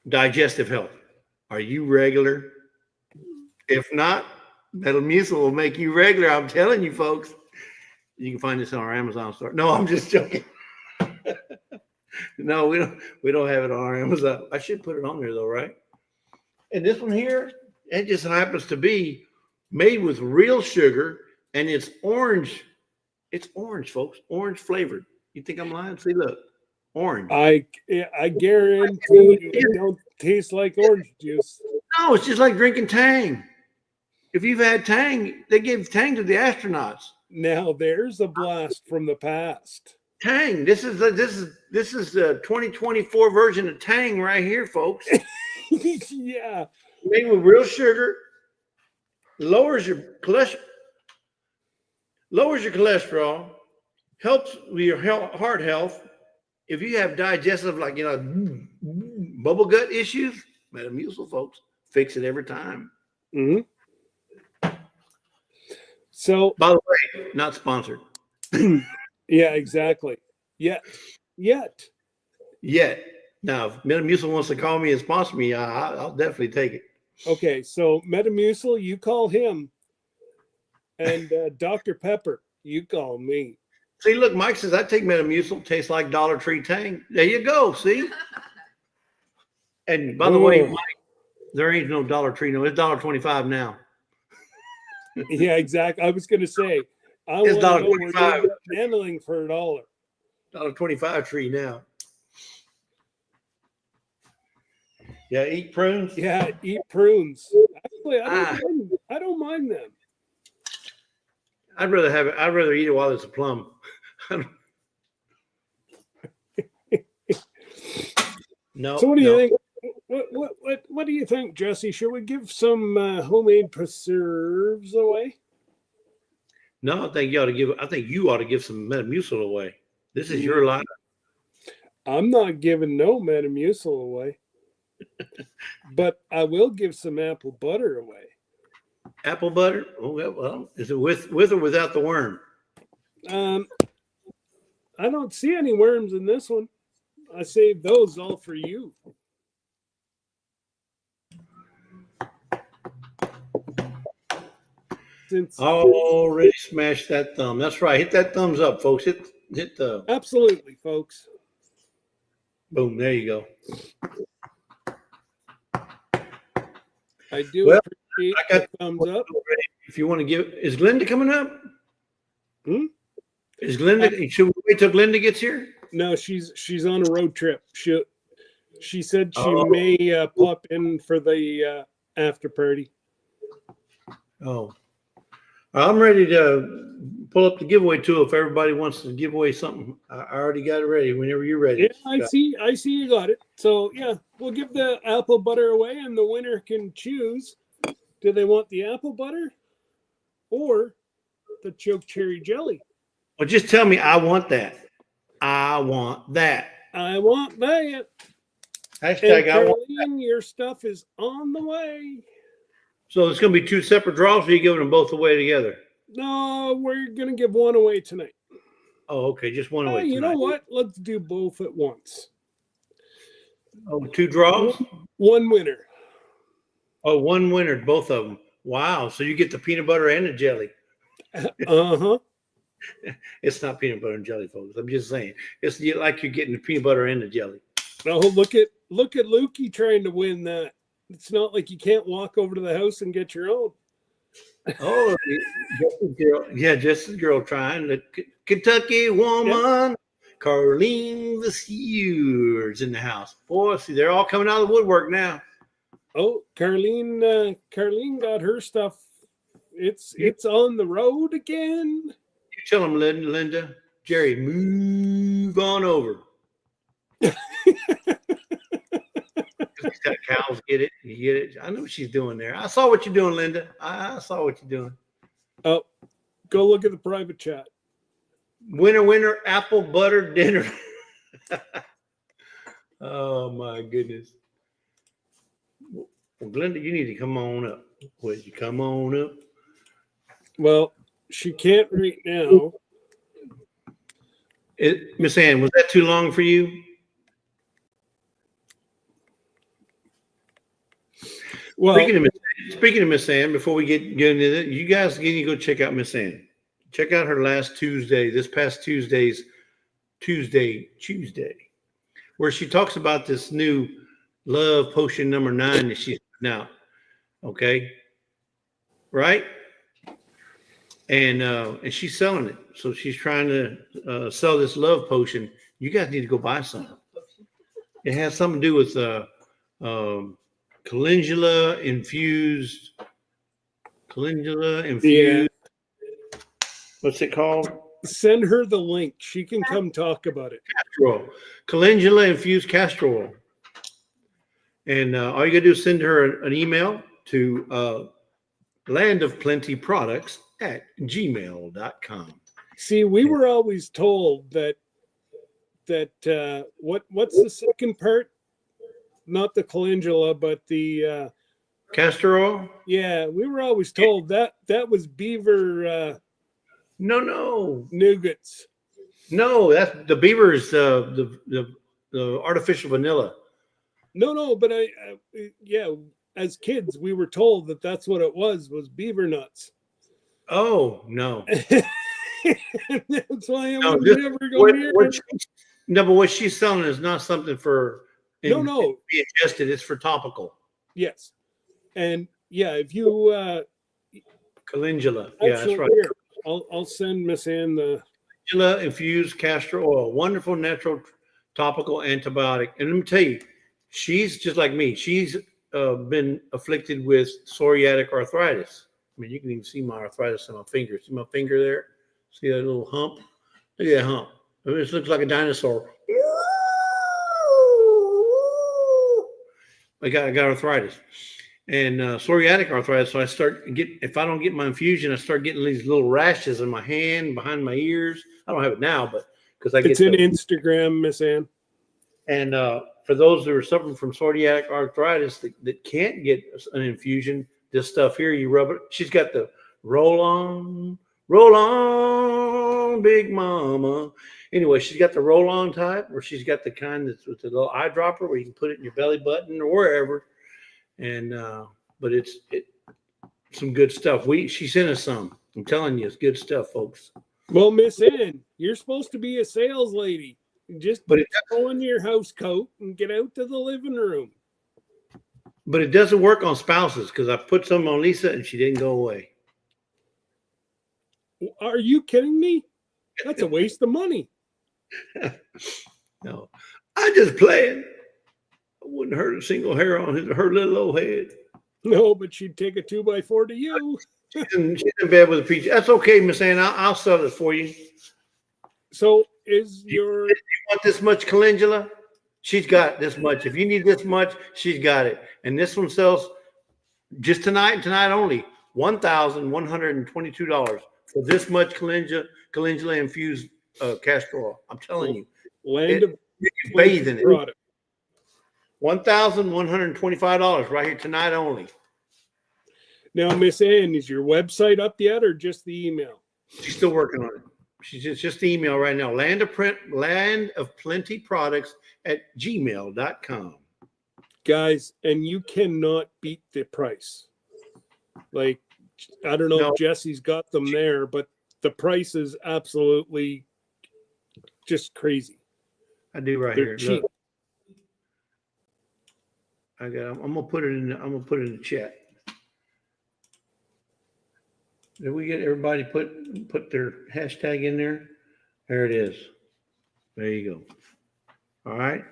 Digestive health. Are you regular? If not, Metamucil will make you regular. I'm telling you, folks. You can find this on our Amazon store. No, I'm just joking. No, we don't have it on our Amazon. I should put it on there though, right? And this one here, it just happens to be made with real sugar, and it's orange. It's orange, folks. Orange flavored. You think I'm lying? See, look. Orange. I guarantee you it don't taste like orange juice. No, it's just like drinking Tang. If you've had Tang, they give Tang to the astronauts. Now there's a blast from the past. Tang. This is the 2024 version of Tang right here, folks. Yeah. Made with real sugar. Lowers your cholesterol. Helps with your heart health. If you have digestive, bubble gut issues, Metamucil, folks, fix it every time. Mm-hmm. So, by the way, not sponsored. Yeah, exactly. Yet. Now, if Metamucil wants to call me and sponsor me, I'll definitely take it. Okay, so Metamucil, you call him, and Dr. Pepper, you call me. See, look, Mike says I take Metamucil. Tastes like Dollar Tree Tang. There you go. See. And by the way, Mike, there ain't no Dollar Tree. No, it's $1.25 now. Yeah, exactly. I was going to say, it's $1.25. Handling for $1. $1.25 tree now. Yeah, eat prunes. Yeah, eat prunes. Actually, I don't mind them. I'd rather have it. I'd rather eat it while it's a plum. No. So what do you think? What do you think, Jesse? Should we give some homemade preserves away? No, I think you ought to give. I think you ought to give some Metamucil away. This is your life. I'm not giving no Metamucil away, but I will give some apple butter away. Apple butter. Oh well, is it with or without the worm? I don't see any worms in this one. I saved those all for you. Since Already smashed that thumb. That's right. Hit that thumbs up, folks. Hit the absolutely, folks. boom. There you go. I do Well, appreciate I got the thumbs up. If you want to give, is Glenda coming up? Hmm? Is Glenda? Should we wait till Glenda gets here? No, she's on a road trip. She said she Oh. may pop in for the after party. Oh, I'm ready to pull up the giveaway tool if everybody wants to give away something. I already got it ready. Whenever you're ready. Yeah, I see you got it. So yeah, we'll give the apple butter away, and the winner can choose. Do they want the apple butter or the choke cherry jelly? Well, just tell me I want that. I want that. I want that. Hashtag And I want. Caroline, your stuff is on the way. So it's going to be two separate draws, or you giving them both away together? No, we're gonna give one away tonight. Oh, okay, just one away. You tonight. know what? Let's do both at once. Oh, two draws. One winner. Oh, one winner, both of them. Wow! So you get the peanut butter and the jelly. Uh-huh. It's not peanut butter and jelly, folks. I'm just saying. It's like you're getting the peanut butter and the jelly. Oh, look at Lukey trying to win that. It's not like you can't walk over to the house and get your own. Oh, Jess's girl trying. The Kentucky woman, yep. Carlene the Sears in the house. Boy, see, they're all coming out of the woodwork now. Oh, Carlene got her stuff. It's on the road again. You tell them, Linda, Jerry, move on over. She's got cows. Get it? You get it? I know what she's doing there. I saw what you're doing, Linda. I saw what you're doing. Oh, go look at the private chat. Winner, apple butter dinner. Oh my goodness. Well, Glenda, you need to come on up. Would you come on up? Well, she can't right now. Miss Ann, was that too long for you? Well, speaking of Miss Ann, before we get into it, you guys need to go check out Miss Ann. Check out her last Tuesday, this past Tuesday, where she talks about this new love potion number 9 that she's putting out. Okay, right? And she's selling it. So she's trying to sell this love potion. You guys need to go buy some. It has something to do with calendula infused. Yeah. What's it called? Send her the link. She can come talk about it. Castor oil. Calendula infused castor oil. And all you gotta do is send her an email to landofplentyproducts@gmail.com. See, we were always told that what's the second part? Not the calendula, but the castor oil. Yeah, we were always told that was beaver. No. Nougats. No, that's the beaver is the artificial vanilla. No, but as kids we were told that that's what it was beaver nuts. Oh no. That's why I would never go near it. No, but what she's selling is not something for be ingested. It's for topical. Yes, and if you calendula, that's right. Here, I'll send Miss Ann the calendula infused castor oil, wonderful natural topical antibiotic. And let me tell you, She's just like me. She's been afflicted with psoriatic arthritis. I mean, you can even see my arthritis on my finger. See my finger there? See that little hump? Look at that hump. I mean, it looks like a dinosaur. I got arthritis and psoriatic arthritis. So if I don't get my infusion, I start getting these little rashes in my hand, behind my ears. I don't have it now, but because It's in Instagram, Miss Ann. And for those that are suffering from psoriatic arthritis that can't get an infusion, this stuff here, you rub it. She's got the roll on, big mama. Anyway, she's got the roll on type, or she's got the kind that's with the little eyedropper where you can put it in your belly button or wherever. And but it's some good stuff. She sent us some. I'm telling you, it's good stuff, folks. Well, Miss Ann, you're supposed to be a sales lady. Just go in your house coat and get out to the living room. But it doesn't work on spouses because I put some on Lisa and she didn't go away. Are you kidding me? That's a waste of money. No, I just playing. I wouldn't hurt a single hair on her little old head. No, but she'd take a 2x4 to you. She's in bed with a peach. That's okay, Miss Ann. I'll sell it for you. So you want this much calendula? She's got this much. If you need this much, she's got it. And this one sells just tonight only, $1,122 for this much calendula infused castor oil. I'm telling you, you bathe in it. $1,125 right here tonight only. Now, Miss Ann, is your website up yet, or just the email? She's still working on it. She's just the email right now. Land of Plenty Products at gmail.com. Guys, and you cannot beat the price. Like, I don't know if Jesse's got them there, but the price is absolutely just crazy. I do right They're here. Cheap. Look. I'm gonna put it in the chat. Did we get everybody put their hashtag in there? There it is. There you go. All right.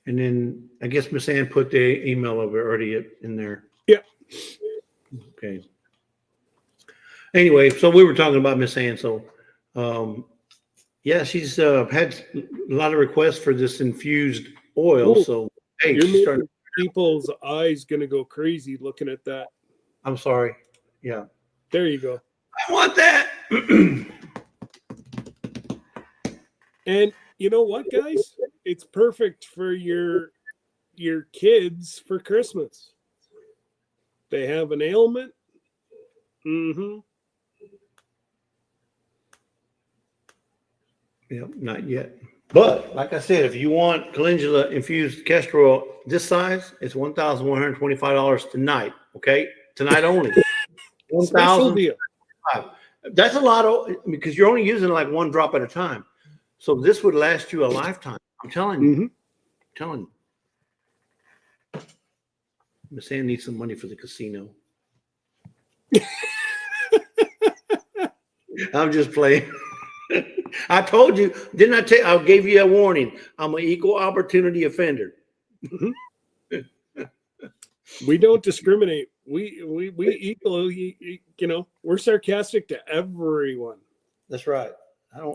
And then I guess Miss Ann put the email already in there. Yeah. Okay. Anyway, so we were talking about Miss Ann. So, yeah, she's had a lot of requests for this infused oil. Ooh, so, hey, you're making people's eyes going to go crazy looking at that. I'm sorry. Yeah. There you go. I want that. And you know what, guys? It's perfect for your kids for Christmas. They have an ailment. Mm-hmm. Yep, not yet. But like I said, if you want calendula infused castor oil this size, it's $1,125 tonight. Okay, tonight only. $1,000. That's a lot of, because you're only using like one drop at a time. So this would last you a lifetime. I'm telling you. Mm-hmm. I'm telling you. Miss Ann needs some money for the casino. I'm just playing. I told you, didn't I tell you? I gave you a warning. I'm an equal opportunity offender. Mm-hmm. We don't discriminate. We equally, we're sarcastic to everyone. That's right.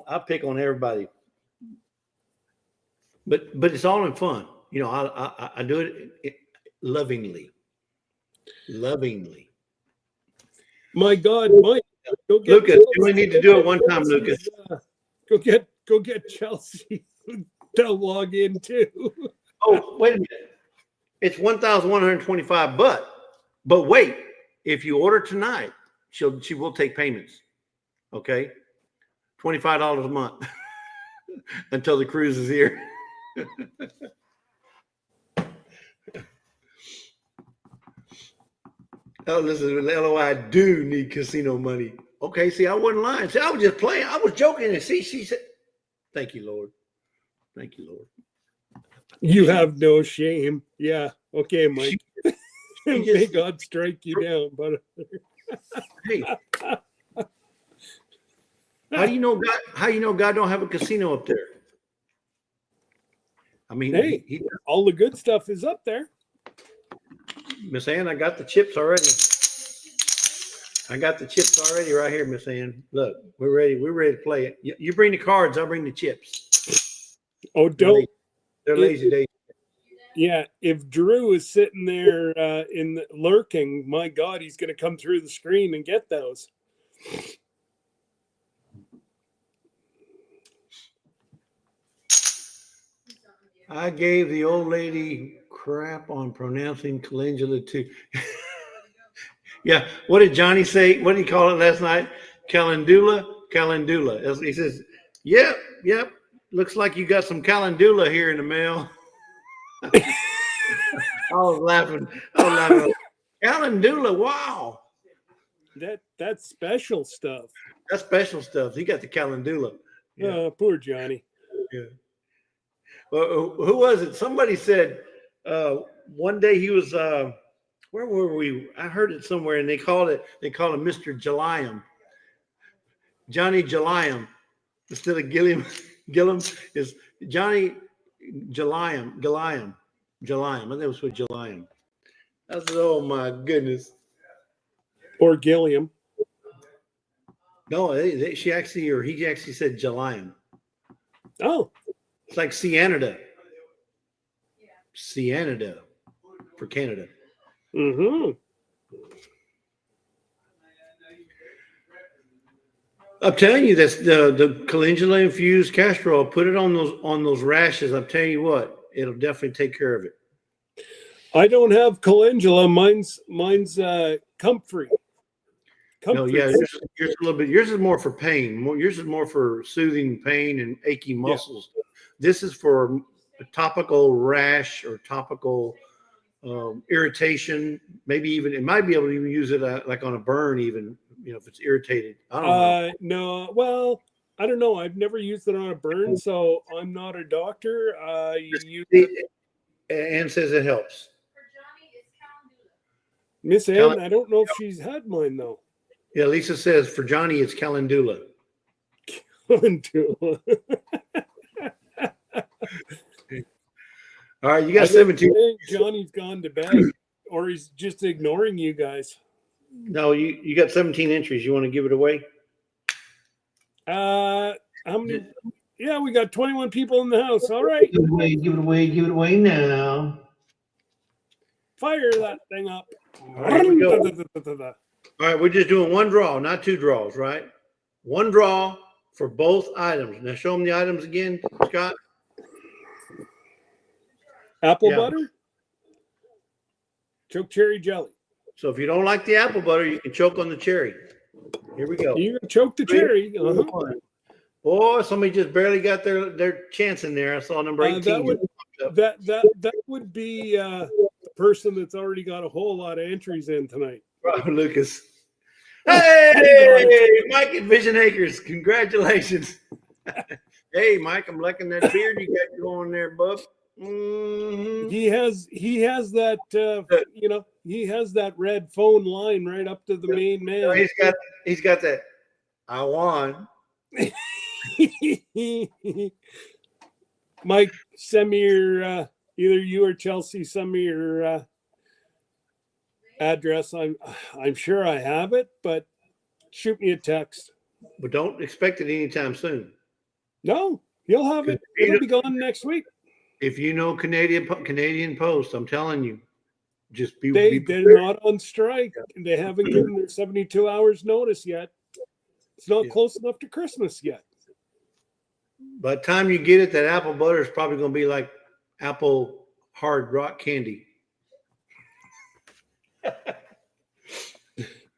I pick on everybody. But it's all in fun. I do it lovingly. Lovingly. My God, Mike. Lucas, you only need to do it one time, Lucas. Go get Chelsea to log in too. Oh, wait a minute. It's $1,125, but wait, if you order tonight, she will take payments. Okay? $25 a month until the cruise is here. Oh, listen, LOI, I do need casino money. Okay, see, I wasn't lying. See, I was just playing. I was joking. And see, she said, thank you, Lord. Thank you, Lord. You have no shame. Yeah. Okay, Mike. May God strike you down, but hey. How do you know God don't have a casino up there? I mean, Hey, all the good stuff is up there. Miss Ann, I got the chips already. I got the chips already right here, Miss Ann. Look, we're ready. We're ready to play it. You bring the cards, I'll bring the chips. Oh, don't. They're lazy days. Yeah, if Drew is sitting there lurking, my God, he's going to come through the screen and get those. I gave the old lady crap on pronouncing calendula too. Yeah, what did Johnny say? What did he call it last night? Calendula? Calendula. He says, yep. Looks like you got some calendula here in the mail. I was laughing. Calendula, wow. That's special stuff. That's special stuff. He got the calendula. Yeah. Poor Johnny. Yeah. Well, who was it? Somebody said one day he was where were we? I heard it somewhere, and they call him Mr. Gilliam. Johnny Gilliam instead of Gilliam. Gilliam is Johnny Gilliam. I think it was with Gilliam. I said, "Oh my goodness." Or Gilliam. No, he actually said Gilliam. Oh, it's like Cianida. Cianida for Canada. Mm-hmm. I'm telling you, that's the calendula infused castor oil. Put it on those rashes. I'm telling you what, it'll definitely take care of it. I don't have calendula. Mine's comfrey. No, yeah, yours a little bit. Yours is more for pain. Yours is more for soothing pain and achy muscles. Yeah. This is for a topical rash or topical irritation. Maybe even it might be able to even use it like on a burn, even if it's irritated. I don't know. No, well, I don't know. I've never used it on a burn, so I'm not a doctor. Ann says it helps. Miss Ann, I don't know if she's had mine though. Yeah, Lisa says for Johnny it's calendula. Calendula. All right, you got 17. Johnny's gone to bed, or he's just ignoring you guys. No, you got 17 entries. You want to give it away? How many? Yeah, we got 21 people in the house. All right. Give it away now. Fire that thing up. All right, here we go. All right, we're just doing one draw, not two draws, right? One draw for both items. Now show them the items again, Scott. Apple butter, choke cherry jelly. So if you don't like the apple butter, you can choke on the cherry. Here we go. You can choke the cherry. Boy, somebody just barely got their chance in there. I saw number 18. That would be the person that's already got a whole lot of entries in tonight. Robert Lucas. Hey, Mike at Vision Acres. Congratulations. Hey, Mike, I'm liking that beard you got going there, bub. Mm-hmm. He has that he has that red phone line right up to the main man. He's got that. I won. Mike, send me your either you or Chelsea, send me your address. I'm sure I have it, but shoot me a text. But don't expect it anytime soon. No, you'll have it. It'll be gone next week. If you know Canadian Post, I'm telling you, just be. They're not on strike. They haven't given their 72 hours notice yet. It's not close enough to Christmas yet. By the time you get it, that apple butter is probably going to be like apple hard rock candy.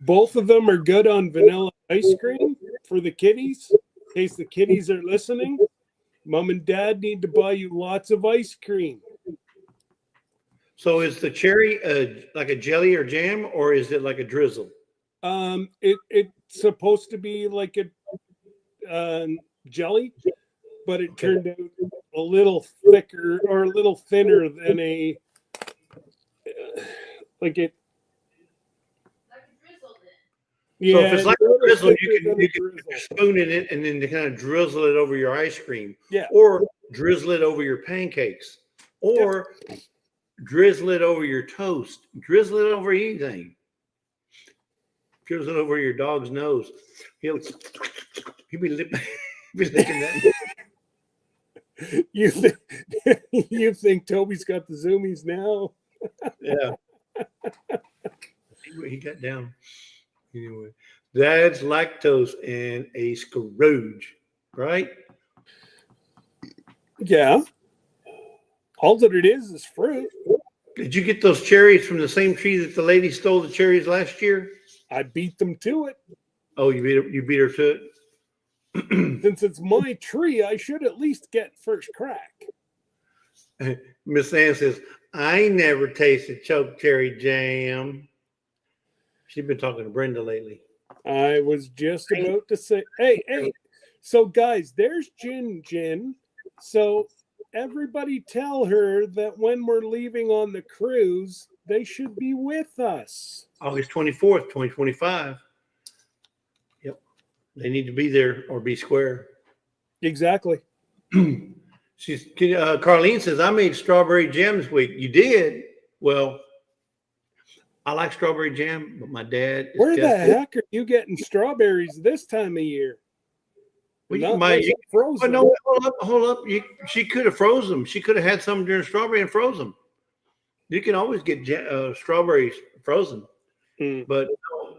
Both of them are good on vanilla ice cream for the kiddies. In case the kiddies are listening, Mom and Dad need to buy you lots of ice cream. So is the cherry like a jelly or jam, or is it like a drizzle? It's supposed to be like a jelly, but it turned out a little thicker or a little thinner than a like it. Yeah, so if it's like a drizzle, you can spoon it and then kind of drizzle it over your ice cream. Yeah. Or drizzle it over your pancakes. or drizzle it over your toast, drizzle it over anything, drizzle it over your dog's nose. He'll be licking that. You think Toby's got the zoomies now? Yeah. He got down. Anyway, that's lactose and a Scrooge, right? Yeah. All that it is fruit. Did you get those cherries from the same tree that the lady stole the cherries last year? I beat them to it. Oh, you beat her to it? Since it's my tree, I should at least get first crack. Miss Ann says, I never tasted choke cherry jam. She's been talking to Brenda lately. I was just about to say, hey. So, guys, there's Jin. So, everybody tell her that when we're leaving on the cruise, they should be with us. August 24th, 2025. Yep. They need to be there or be square. Exactly. Carlene says, I made strawberry jam this week. You did? Well, I like strawberry jam, but my dad is Where the heck are you getting strawberries this time of year? Frozen. No, hold up. She could have frozen them. She could have had some during strawberry and frozen them. You can always get strawberries frozen. But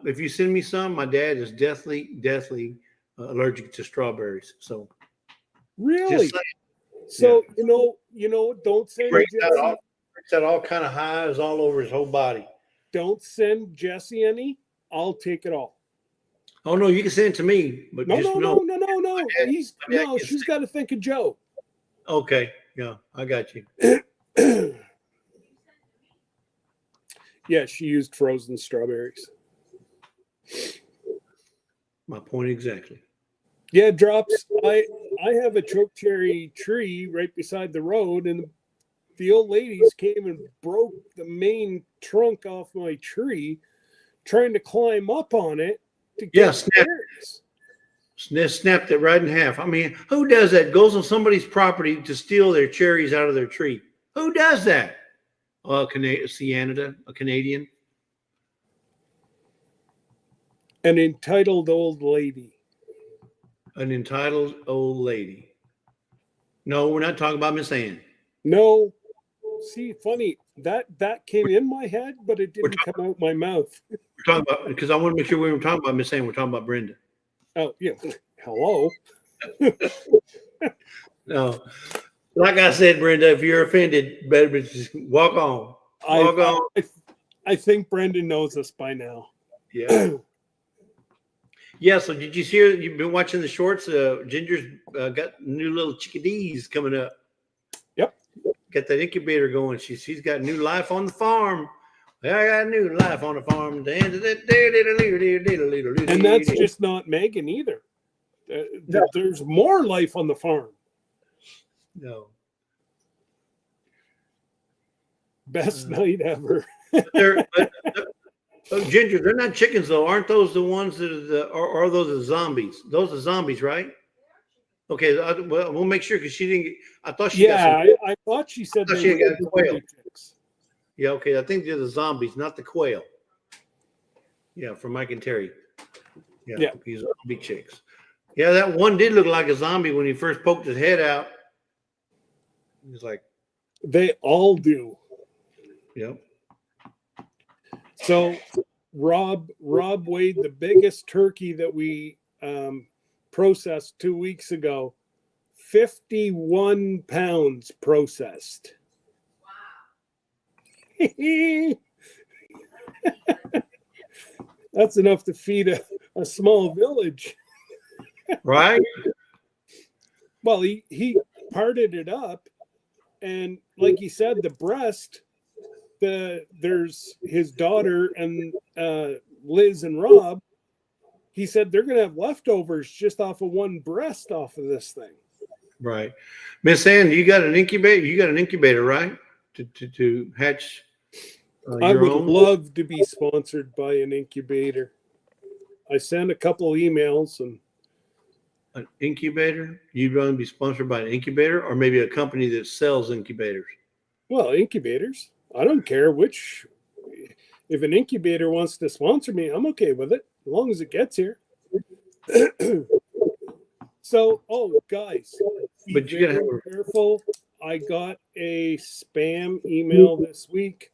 if you send me some, my dad is deathly allergic to strawberries. So really, so yeah. Don't send breaks out all kind of hives all over his whole body. Don't send Jesse any. I'll take it all. Oh no, you can send it to me, but no. She's She's got to think of Joe. Okay, yeah, I got you. Yeah, she used frozen strawberries. My point exactly. Yeah, Drops. I have a choke cherry tree right beside the road, and the old ladies came and broke the main trunk off my tree, trying to climb up on it to get snapped it right in half. I mean, who does that? Goes on somebody's property to steal their cherries out of their tree. Who does that? A Canadian. An entitled old lady. An entitled old lady. No, we're not talking about Miss Ann. No. See, funny, that came in my head, but it didn't come out my mouth. We're talking about, because I want to make sure we were talking about Miss Ann. We're talking about Brenda. Oh, yeah. Hello. No. Like I said, Brenda, if you're offended, better just walk on. Walk on. I think Brendan knows us by now. Yeah. Yeah, so did you see, you've been watching the shorts? Ginger's got new little chickadees coming up. Yep. Got that incubator going. She's got new life on the farm. I got new life on the farm. And that's just not Megan either. There's more life on the farm. No. Best night ever. Ginger, they're not chickens though. Aren't those the ones that are those the zombies? Those are zombies, right? Okay, we'll make sure because she didn't get, I thought she got some, I thought she said she got a quail. Yeah, okay. I think they're the zombies, not the quail. Yeah, from Mike and Terry. Yeah. These are big chicks. Yeah, that one did look like a zombie when he first poked his head out. He was like, they all do. Yep. So Rob weighed the biggest turkey that we processed 2 weeks ago. 51 pounds processed. Wow. That's enough to feed a small village. Right? Well, he parted it up, and like he said, the breast, there's his daughter and Liz and Rob. He said they're going to have leftovers just off of one breast off of this thing. Right. Miss Ann, you got an incubator? You got an incubator, right? To hatch I would love to be sponsored by an incubator. I sent a couple of emails. And an incubator? You'd rather be sponsored by an incubator or maybe a company that sells incubators? Well, incubators. I don't care which. If an incubator wants to sponsor me, I'm okay with it as long as it gets here. So, guys, be But you gotta very have careful. I got a spam email this week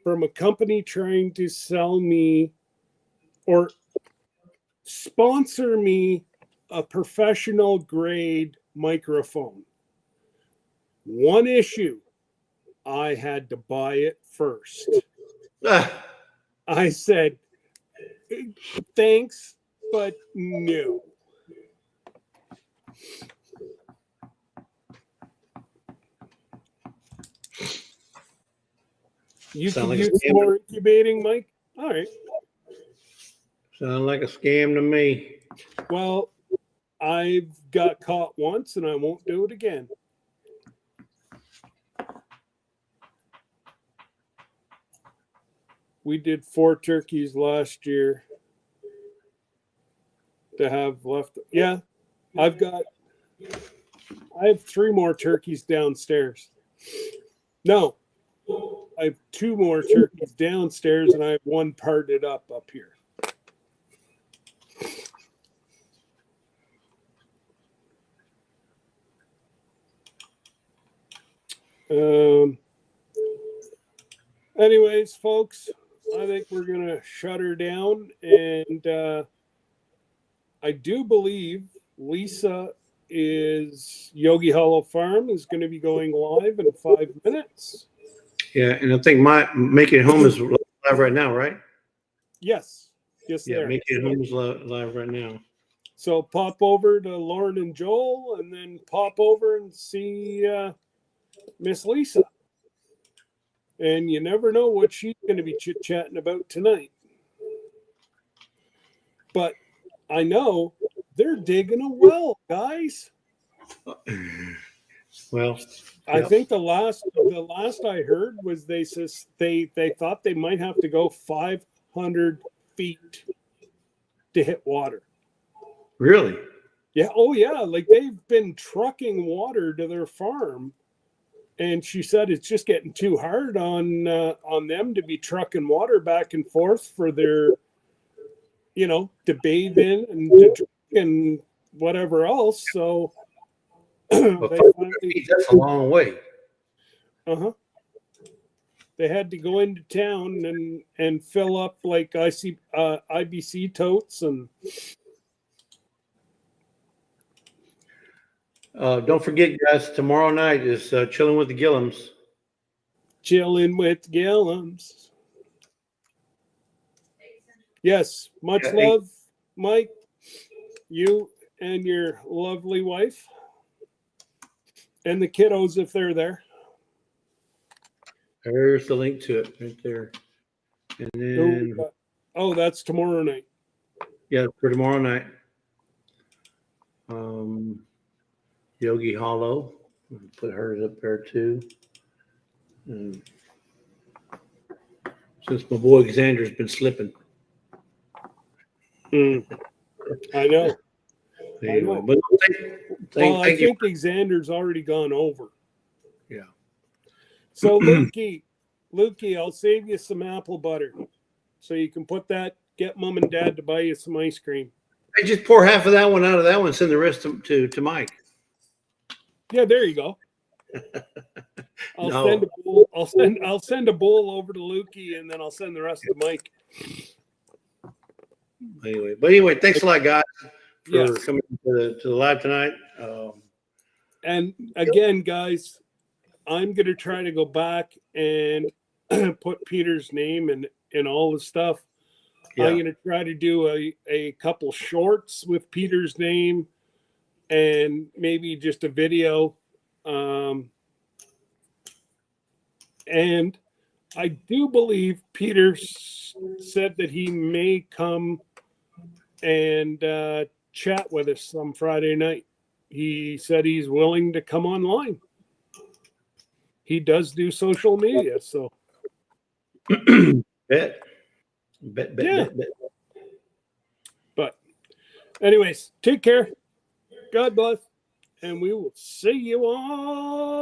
from a company trying to sell me or sponsor me a professional grade microphone. One issue, I had to buy it first. I said, thanks, but no. You Sound can like a use scam. more incubating, Mike? All right. Sound like a scam to me. Well, I've got caught once and I won't do it again. We did 4 turkeys last year to have left. Yeah, I have 3 more turkeys downstairs. No, I have 2 more turkeys downstairs and I have 1 parted up here. Anyways, folks, I think we're going to shut her down. And I do believe Lisa Yogi Hollow Farm is going to be going live in 5 minutes. Yeah, and I think my Make It Home is live right now, right? Yes. Yes, Yeah, there. Make It Home is live right now. So pop over to Lauren and Joel and then pop over and see Miss Lisa. And you never know what she's going to be chit-chatting about tonight. But I know they're digging a well, guys. Well, I think the last I heard was they thought they might have to go 500 feet to hit water. really? Yeah. Oh, yeah. Like they've been trucking water to their farm, and she said it's just getting too hard on them to be trucking water back and forth for their, to bathe in and to drink and whatever else. So But they 500 finally, feet, that's a long way. they had to go into town and fill up like IBC totes and. Don't forget, guys, tomorrow night is Chilling with the Gillums. Chilling with Gillums. Yes, much Yeah, love, Mike. You and your lovely wife. And the kiddos, if they're there. There's the link to it right there. And then, That's tomorrow night. yeah, for tomorrow night. Yogi Hollow. Put hers up there too. And since my boy Xander's been slipping. I know. Anyway, but I think Xander's already gone over. Yeah. So Lukey, I'll save you some apple butter, so you can get Mom and Dad to buy you some ice cream. I just pour half of that one out of that one, send the rest to Mike. Yeah, there you go. I'll send a bowl over to Lukey, and then I'll send the rest to Mike. Anyway, thanks a lot, guys, for coming to the live tonight. And again, guys, I'm going to try to go back and put Peter's name in all the stuff. Yeah. I'm going to try to do a couple shorts with Peter's name and maybe just a video. And I do believe Peter said that he may come and chat with us on Friday night. He said he's willing to come online. He does do social media, so. Bet. But anyways, take care. God bless. And we will see you all.